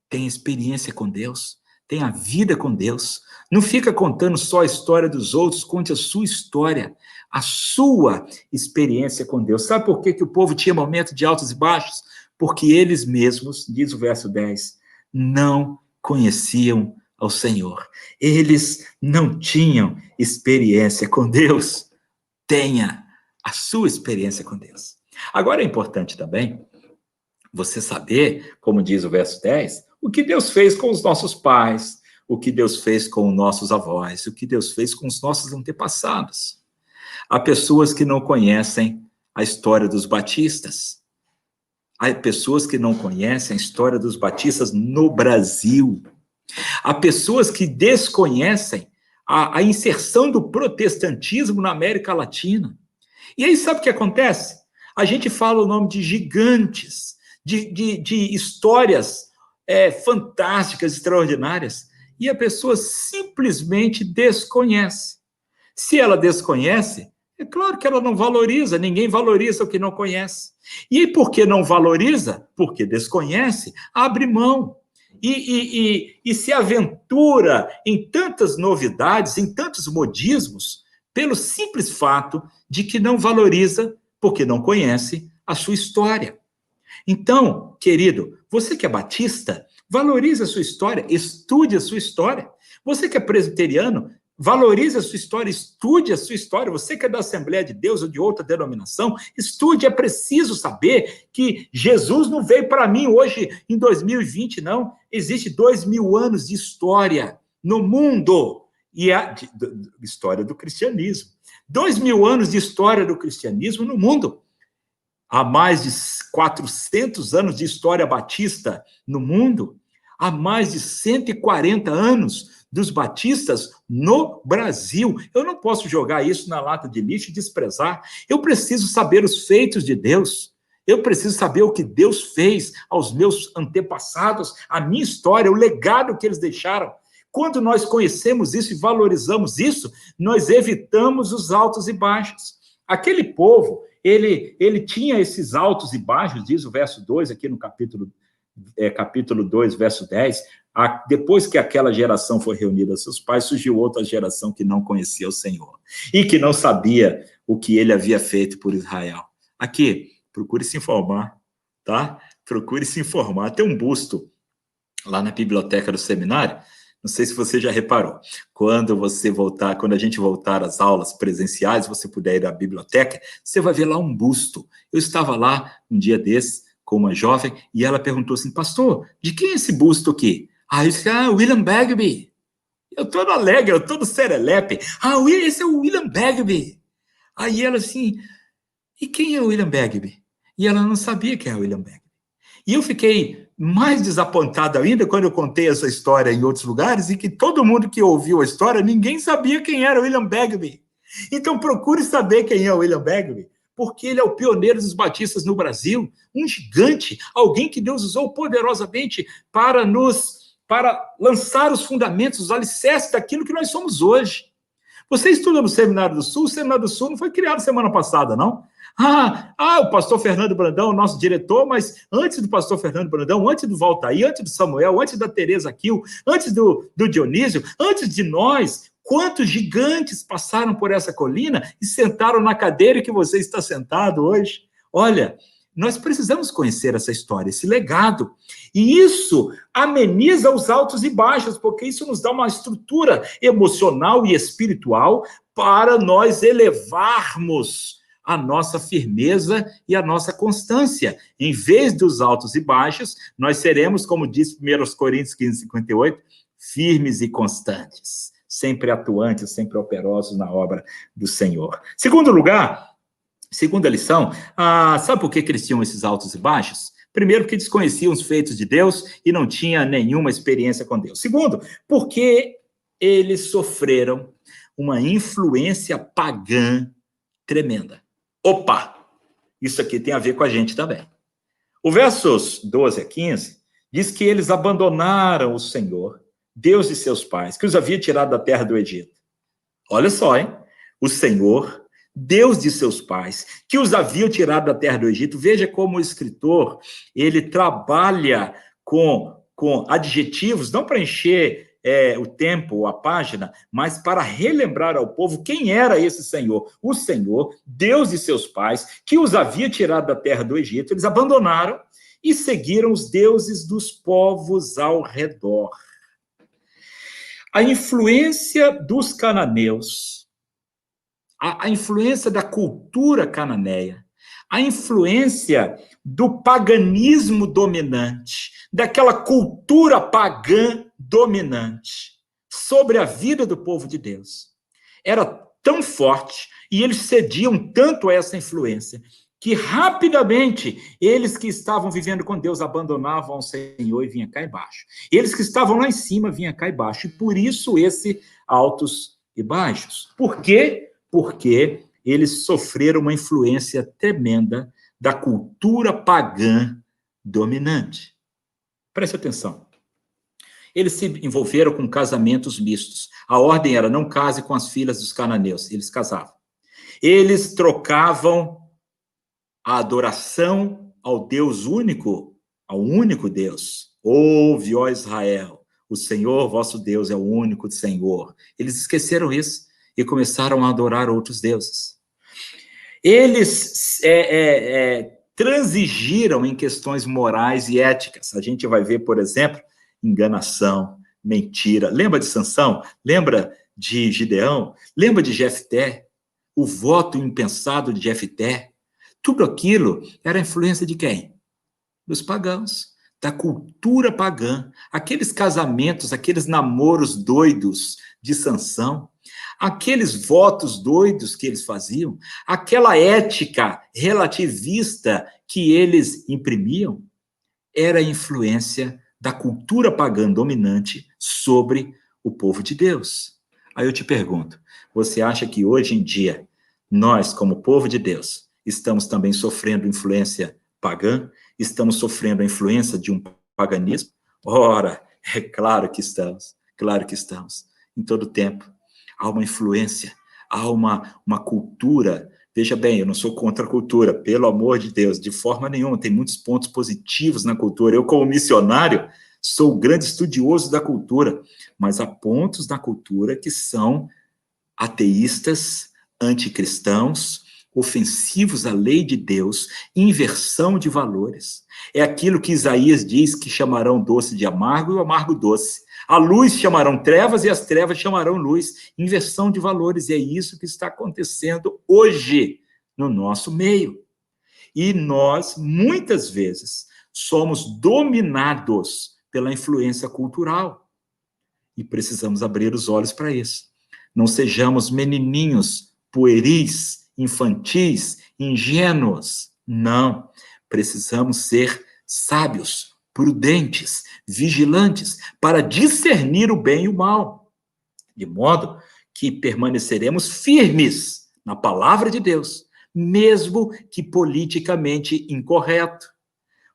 tem experiência com Deus, tem a vida com Deus. Não fica contando só a história dos outros, conte a sua história, a sua experiência com Deus. Sabe por que o povo tinha momento de altos e baixos? Porque eles mesmos, diz o verso 10, não conheciam ao Senhor. Eles não tinham experiência com Deus. Tenha a sua experiência com Deus. Agora é importante também você saber, como diz o verso 10, o que Deus fez com os nossos pais, o que Deus fez com os nossos avós, o que Deus fez com os nossos antepassados. Há pessoas que não conhecem a história dos batistas. Há pessoas que não conhecem a história dos batistas no Brasil. Há pessoas que desconhecem a inserção do protestantismo na América Latina. E aí sabe o que acontece? A gente fala o nome de gigantes, de histórias fantásticas, extraordinárias, e a pessoa simplesmente desconhece. Se ela desconhece, é claro que ela não valoriza, ninguém valoriza o que não conhece. E por que não valoriza? Porque desconhece, abre mão. E se aventura em tantas novidades, em tantos modismos, pelo simples fato de que não valoriza, porque não conhece a sua história. Então, querido, você que é batista, valorize a sua história, estude a sua história. Você que é presbiteriano, valorize a sua história, estude a sua história. Você que é da Assembleia de Deus ou de outra denominação, estude. É preciso saber que Jesus não veio para mim hoje, em 2020, não. Existe 2000 anos de história no mundo, e a história do cristianismo. 2000 anos de história do cristianismo no mundo. Há mais de 400 anos de história batista no mundo. Há mais de 140 anos dos batistas no Brasil. Eu não posso jogar isso na lata de lixo e desprezar. Eu preciso saber os feitos de Deus. Eu preciso saber o que Deus fez aos meus antepassados, a minha história, o legado que eles deixaram. Quando nós conhecemos isso e valorizamos isso, nós evitamos os altos e baixos. Aquele povo, ele tinha esses altos e baixos, diz o verso 2 aqui no capítulo 2, verso 10, depois que aquela geração foi reunida a seus pais, surgiu outra geração que não conhecia o Senhor e que não sabia o que ele havia feito por Israel. Aqui, procure se informar, tá? Procure se informar. Tem um busto lá na biblioteca do seminário, não sei se você já reparou, quando a gente voltar às aulas presenciais, você puder ir à biblioteca, você vai ver lá um busto. Eu estava lá um dia desses, com uma jovem, e ela perguntou assim, pastor, de quem é esse busto aqui? Eu disse, William Bagby. Eu todo alegre, eu todo serelepe. Esse é o William Bagby. Aí ela assim, e quem é o William Bagby? E ela não sabia quem é o William Bagby. E eu fiquei mais desapontado ainda quando eu contei essa história em outros lugares e que todo mundo que ouviu a história, ninguém sabia quem era o William Bagby. Então procure saber quem é o William Bagby, porque ele é o pioneiro dos batistas no Brasil, um gigante, alguém que Deus usou poderosamente para lançar os fundamentos, os alicerces daquilo que nós somos hoje. Você estuda no Seminário do Sul, o Seminário do Sul não foi criado semana passada, não? O pastor Fernando Brandão, nosso diretor, mas antes do pastor Fernando Brandão, antes do Valtair, antes do Samuel, antes da Teresa Aquil, antes do Dionísio, antes de nós, Quantos gigantes passaram por essa colina e sentaram na cadeira que você está sentado hoje? Olha, nós precisamos conhecer essa história, esse legado. E isso ameniza os altos e baixos, porque isso nos dá uma estrutura emocional e espiritual para nós elevarmos a nossa firmeza e a nossa constância. Em vez dos altos e baixos, nós seremos, como diz 1 Coríntios 15:58, firmes e constantes, sempre atuantes, sempre operosos na obra do Senhor. Segundo lugar, segunda lição, sabe por que eles tinham esses altos e baixos? Primeiro, porque desconheciam os feitos de Deus e não tinha nenhuma experiência com Deus. Segundo, porque eles sofreram uma influência pagã tremenda. Opa! Isso aqui tem a ver com a gente também. O versos 12 a 15 diz que eles abandonaram o Senhor, Deus de seus pais, que os havia tirado da terra do Egito. Olha só, hein? O Senhor, Deus de seus pais, que os havia tirado da terra do Egito. Veja como o escritor, ele trabalha com adjetivos, não para encher o tempo ou a página, mas para relembrar ao povo quem era esse Senhor. O Senhor, Deus de seus pais, que os havia tirado da terra do Egito. Eles abandonaram e seguiram os deuses dos povos ao redor. A influência dos cananeus, a influência da cultura cananeia, a influência do paganismo dominante, daquela cultura pagã dominante sobre a vida do povo de Deus, era tão forte e eles cediam tanto a essa influência que rapidamente eles que estavam vivendo com Deus abandonavam o Senhor e vinham cá embaixo. Eles que estavam lá em cima vinham cá embaixo. E por isso esse altos e baixos. Por quê? Porque eles sofreram uma influência tremenda da cultura pagã dominante. Preste atenção. Eles se envolveram com casamentos mistos. A ordem era: não case com as filhas dos cananeus. Eles casavam. Eles trocavam a adoração ao Deus único, ao único Deus. Ouve, ó Israel, o Senhor vosso Deus é o único Senhor. Eles esqueceram isso e começaram a adorar outros deuses. Eles transigiram em questões morais e éticas. A gente vai ver, por exemplo, enganação, mentira. Lembra de Sansão? Lembra de Gideão? Lembra de Jefté? O voto impensado de Jefté? Tudo aquilo era influência de quem? Dos pagãos, da cultura pagã. Aqueles casamentos, aqueles namoros doidos de Sansão, aqueles votos doidos que eles faziam, aquela ética relativista que eles imprimiam, era a influência da cultura pagã dominante sobre o povo de Deus. Aí eu te pergunto, você acha que hoje em dia, nós, como povo de Deus, estamos também sofrendo influência pagã? Estamos sofrendo a influência de um paganismo? Ora, é claro que estamos, claro que estamos. Em todo tempo, há uma influência, há uma cultura. Veja bem, eu não sou contra a cultura, pelo amor de Deus, de forma nenhuma, tem muitos pontos positivos na cultura. Eu, como missionário, sou grande estudioso da cultura, mas há pontos na cultura que são ateístas, anticristãos, ofensivos à lei de Deus, inversão de valores. É aquilo que Isaías diz que chamarão doce de amargo e o amargo doce. A luz chamarão trevas e as trevas chamarão luz. Inversão de valores, e é isso que está acontecendo hoje no nosso meio. E nós, muitas vezes, somos dominados pela influência cultural. E precisamos abrir os olhos para isso. Não sejamos menininhos pueris, infantis, ingênuos. Não. Precisamos ser sábios, prudentes, vigilantes, para discernir o bem e o mal, de modo que permaneceremos firmes na palavra de Deus, mesmo que politicamente incorreto.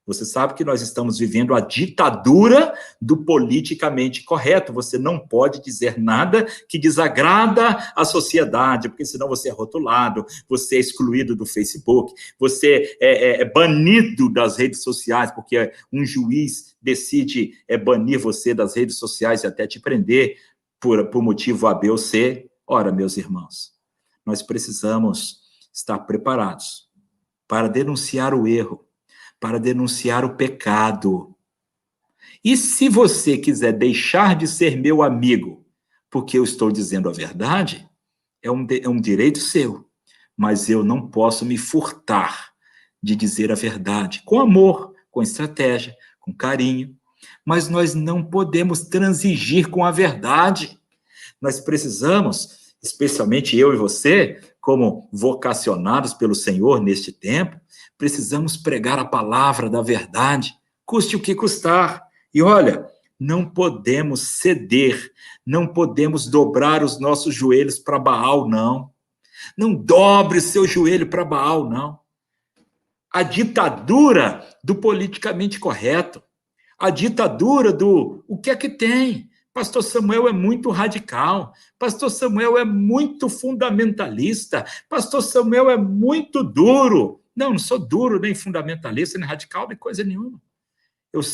Você sabe que nós estamos vivendo a ditadura do politicamente correto. Você não pode dizer nada que desagrada a sociedade, porque senão você é rotulado, você é excluído do Facebook, você é banido das redes sociais, porque um juiz decide banir você das redes sociais e até te prender. por motivo A, B ou C. Ora, meus irmãos, nós precisamos estar preparados para denunciar o erro, para denunciar o pecado. E se você quiser deixar de ser meu amigo, porque eu estou dizendo a verdade, é um direito seu, mas eu não posso me furtar de dizer a verdade, com amor, com estratégia, com carinho, mas nós não podemos transigir com a verdade. Nós precisamos, especialmente eu e você, como vocacionados pelo Senhor neste tempo, precisamos pregar a palavra da verdade, custe o que custar. E olha, não podemos ceder, não podemos dobrar os nossos joelhos para Baal, não. Não dobre seu joelho para Baal, não. A ditadura do politicamente correto, a ditadura do o que é que tem? Pastor Samuel é muito radical, Pastor Samuel é muito fundamentalista, Pastor Samuel é muito duro. Não sou duro, nem fundamentalista, nem radical, nem coisa nenhuma. Nós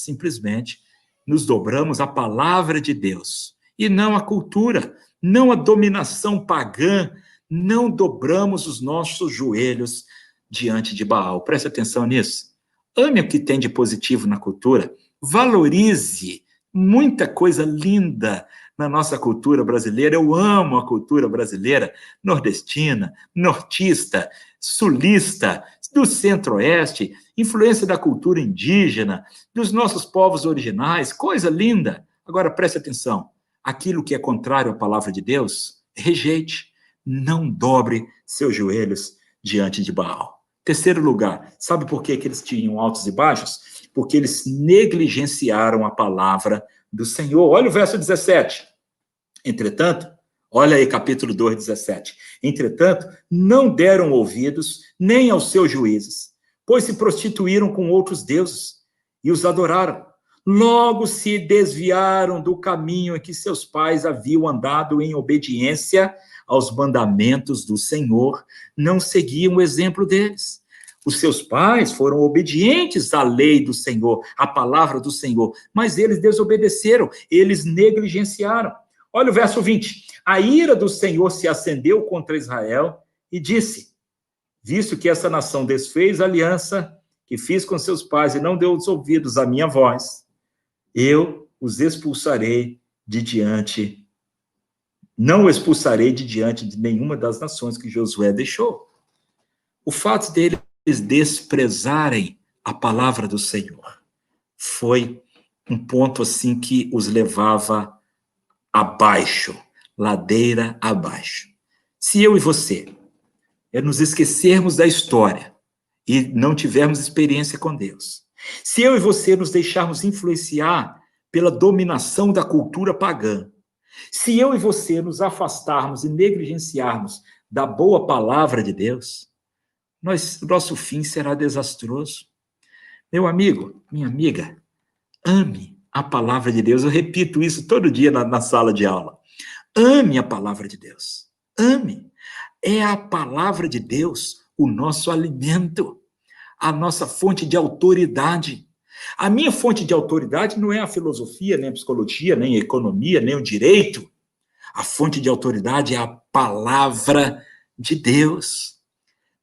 simplesmente nos dobramos à palavra de Deus, e não à cultura, não à dominação pagã, não dobramos os nossos joelhos diante de Baal. Preste atenção nisso. Ame o que tem de positivo na cultura, valorize muita coisa linda na nossa cultura brasileira. Eu amo a cultura brasileira, nordestina, nortista, sulista, do centro-oeste, influência da cultura indígena, dos nossos povos originais, coisa linda. Agora, preste atenção, aquilo que é contrário à palavra de Deus, rejeite, não dobre seus joelhos diante de Baal. Terceiro lugar, sabe por que eles tinham altos e baixos? Porque eles negligenciaram a palavra do Senhor. Olha o verso 17. Entretanto, olha aí, capítulo 2, 17. Entretanto, não deram ouvidos nem aos seus juízes, pois se prostituíram com outros deuses e os adoraram. Logo se desviaram do caminho em que seus pais haviam andado em obediência aos mandamentos do Senhor, não seguiam o exemplo deles. Os seus pais foram obedientes à lei do Senhor, à palavra do Senhor, mas eles desobedeceram, eles negligenciaram. Olha o verso 20. A ira do Senhor se acendeu contra Israel e disse: visto que essa nação desfez a aliança que fiz com seus pais e não deu os ouvidos à minha voz, eu os expulsarei de diante, não expulsarei de diante de nenhuma das nações que Josué deixou. O fato deles desprezarem a palavra do Senhor foi um ponto assim que os levava abaixo, ladeira abaixo. Se eu e você nos esquecermos da história e não tivermos experiência com Deus, se eu e você nos deixarmos influenciar pela dominação da cultura pagã, se eu e você nos afastarmos e negligenciarmos da boa palavra de Deus, nosso fim será desastroso. Meu amigo, minha amiga, ame a palavra de Deus. Eu repito isso todo dia na sala de aula. Ame a palavra de Deus. Ame. É a palavra de Deus o nosso alimento, a nossa fonte de autoridade. A minha fonte de autoridade não é a filosofia, nem a psicologia, nem a economia, nem o direito. A fonte de autoridade é a palavra de Deus.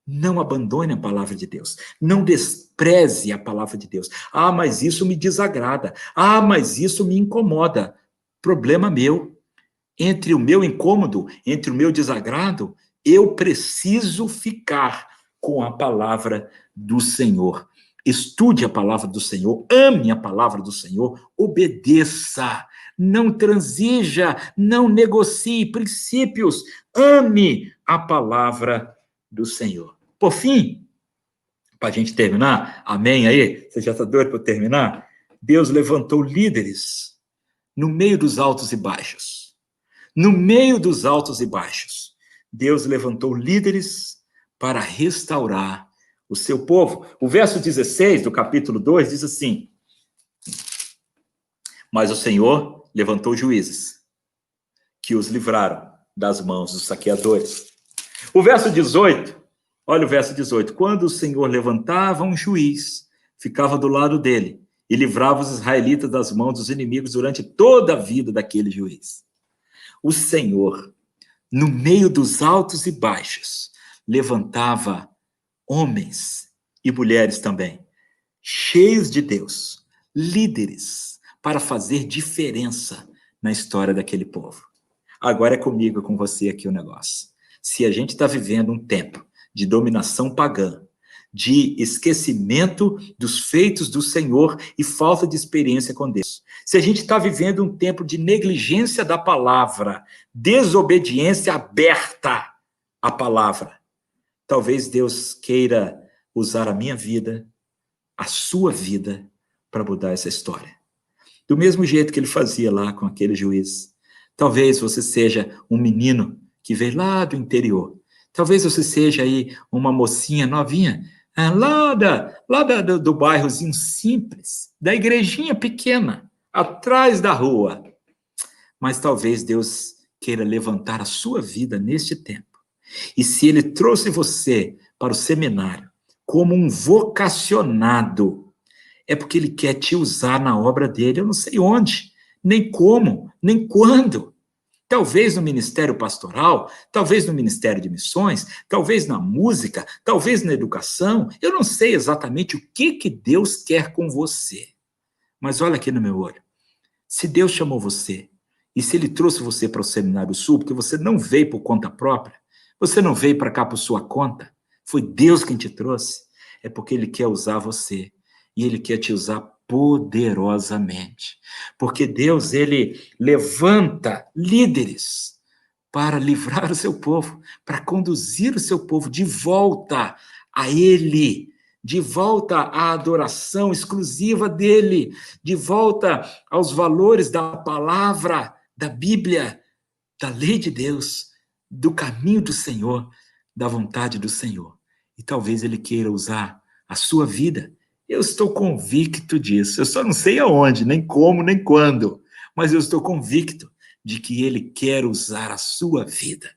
Não abandone a palavra de Deus. Não despreze a palavra de Deus. Ah, mas isso me desagrada. Ah, mas isso me incomoda. Problema meu. Entre o meu incômodo, entre o meu desagrado, eu preciso ficar com a palavra do Senhor. Estude a palavra do Senhor, ame a palavra do Senhor, obedeça, não transija, não negocie princípios, ame a palavra do Senhor. Por fim, para a gente terminar, amém aí? Você já está doido para terminar? Deus levantou líderes no meio dos altos e baixos. No meio dos altos e baixos, Deus levantou líderes para restaurar o seu povo. O verso 16 do capítulo 2 diz assim: mas o Senhor levantou juízes que os livraram das mãos dos saqueadores. O verso 18, olha o verso 18. Quando o Senhor levantava um juiz, ficava do lado dele, e livrava os israelitas das mãos dos inimigos durante toda a vida daquele juiz. O Senhor, no meio dos altos e baixos, levantava homens e mulheres também, cheios de Deus, líderes, para fazer diferença na história daquele povo. Agora é comigo, com você aqui o negócio. Se a gente está vivendo um tempo de dominação pagã, de esquecimento dos feitos do Senhor e falta de experiência com Deus, se a gente está vivendo um tempo de negligência da palavra, desobediência aberta à palavra, talvez Deus queira usar a minha vida, a sua vida, para mudar essa história. Do mesmo jeito que ele fazia lá com aquele juiz. Talvez você seja um menino que veio lá do interior. Talvez você seja aí uma mocinha novinha, do bairrozinho simples, da igrejinha pequena, atrás da rua. Mas talvez Deus queira levantar a sua vida neste tempo. E se ele trouxe você para o seminário como um vocacionado, é porque ele quer te usar na obra dele. Eu não sei onde, nem como, nem quando. Talvez no ministério pastoral, talvez no ministério de missões, talvez na música, talvez na educação. Eu não sei exatamente o que Deus quer com você. Mas olha aqui no meu olho. Se Deus chamou você, e se ele trouxe você para o Seminário Sul, porque você não veio por conta própria, você não veio para cá por sua conta, foi Deus quem te trouxe, é porque ele quer usar você. E ele quer te usar poderosamente. Porque Deus, ele levanta líderes para livrar o seu povo, para conduzir o seu povo de volta a ele, de volta à adoração exclusiva dele, de volta aos valores da palavra, da Bíblia, da lei de Deus, do caminho do Senhor, da vontade do Senhor. E talvez ele queira usar a sua vida. Eu estou convicto disso. Eu só não sei aonde, nem como, nem quando. Mas eu estou convicto de que ele quer usar a sua vida.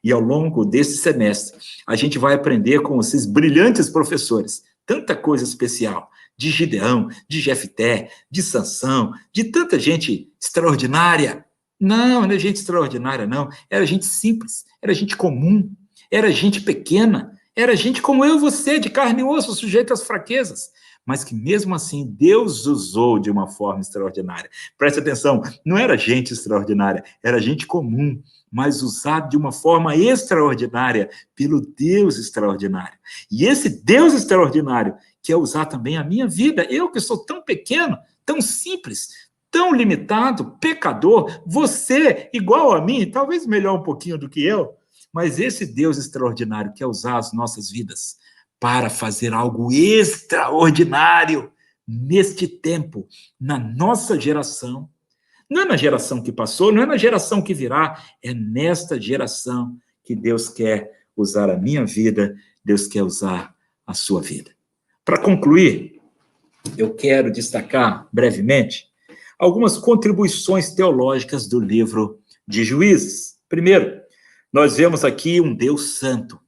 E ao longo desse semestre, a gente vai aprender com esses brilhantes professores tanta coisa especial. De Gideão, de Jefté, de Sansão, de tanta gente extraordinária. Não é gente extraordinária, não. Era gente simples, era gente comum, era gente pequena, era gente como eu e você, de carne e osso, sujeito às fraquezas. Mas que mesmo assim Deus usou de uma forma extraordinária. Preste atenção, não era gente extraordinária, era gente comum, mas usado de uma forma extraordinária pelo Deus extraordinário. E esse Deus extraordinário quer usar também a minha vida, eu que sou tão pequeno, tão simples, tão limitado, pecador, você igual a mim, talvez melhor um pouquinho do que eu, mas esse Deus extraordinário quer usar as nossas vidas para fazer algo extraordinário neste tempo, na nossa geração. Não é na geração que passou, não é na geração que virá, é nesta geração que Deus quer usar a minha vida, Deus quer usar a sua vida. Para concluir, eu quero destacar brevemente algumas contribuições teológicas do livro de Juízes. Primeiro, nós vemos aqui um Deus santo,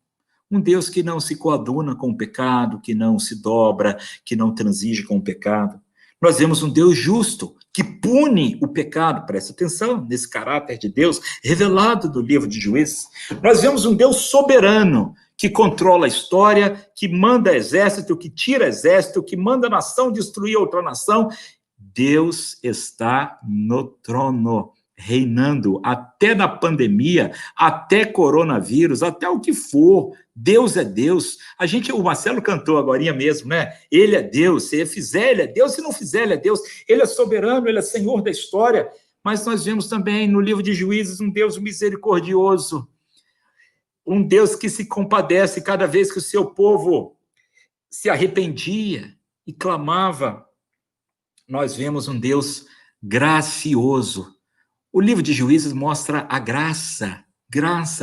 um Deus que não se coaduna com o pecado, que não se dobra, que não transige com o pecado. Nós vemos um Deus justo, que pune o pecado. Presta atenção nesse caráter de Deus revelado no livro de Juízes. Nós vemos um Deus soberano, que controla a história, que manda exército, que tira exército, que manda nação destruir outra nação. Deus está no trono, reinando até na pandemia, até coronavírus, até o que for. Deus é Deus. O Marcelo cantou agorinha mesmo, né? Ele é Deus, se ele fizer, ele é Deus, se não fizer, ele é Deus. Ele é soberano, ele é Senhor da história. Mas nós vemos também no livro de Juízes um Deus misericordioso, um Deus que se compadece cada vez que o seu povo se arrependia e clamava. Nós vemos um Deus gracioso. O livro de Juízes mostra a graça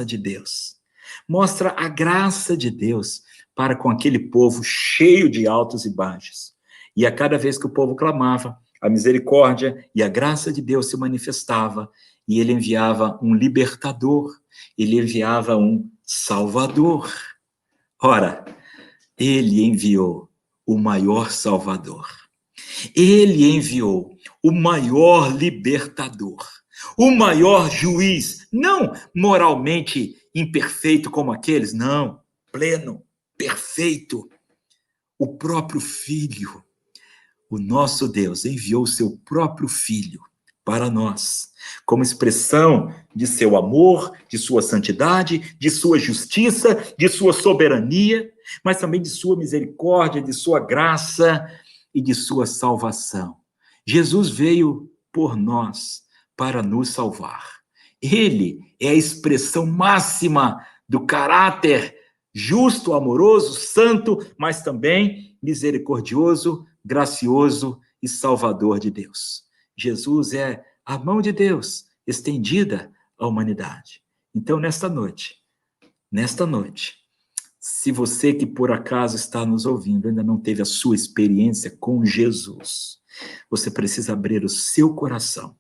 de Deus. Mostra a graça de Deus para com aquele povo cheio de altos e baixos. E a cada vez que o povo clamava, a misericórdia e a graça de Deus se manifestava, e ele enviava um libertador, ele enviava um salvador. Ora, ele enviou o maior salvador. Ele enviou o maior libertador, o maior juiz, não moralmente imperfeito como aqueles, não, pleno, perfeito, o próprio Filho. O nosso Deus enviou o seu próprio Filho para nós, como expressão de seu amor, de sua santidade, de sua justiça, de sua soberania, mas também de sua misericórdia, de sua graça e de sua salvação. Jesus veio por nós para nos salvar. Ele é a expressão máxima do caráter justo, amoroso, santo, mas também misericordioso, gracioso e salvador de Deus. Jesus é a mão de Deus estendida à humanidade. Então, nesta noite, se você que por acaso está nos ouvindo ainda não teve a sua experiência com Jesus, você precisa abrir o seu coração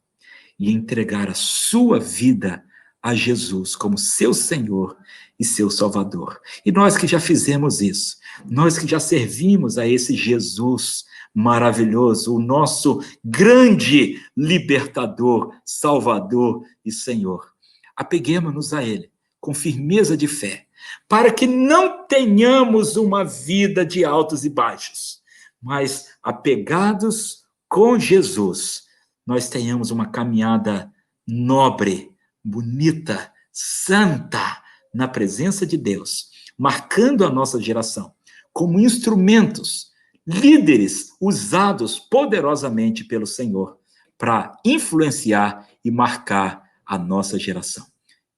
e entregar a sua vida a Jesus como seu Senhor e seu Salvador. E nós que já fizemos isso, nós que já servimos a esse Jesus maravilhoso, o nosso grande libertador, Salvador e Senhor, apeguemos-nos a Ele com firmeza de fé, para que não tenhamos uma vida de altos e baixos, mas apegados com Jesus, nós tenhamos uma caminhada nobre, bonita, santa, na presença de Deus, marcando a nossa geração como instrumentos, líderes usados poderosamente pelo Senhor para influenciar e marcar a nossa geração.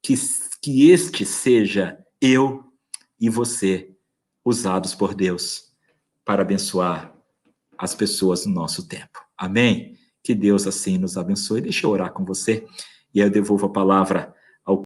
Que este seja eu e você, usados por Deus para abençoar as pessoas no nosso tempo. Amém? Que Deus assim nos abençoe. Deixa eu orar com você e aí eu devolvo a palavra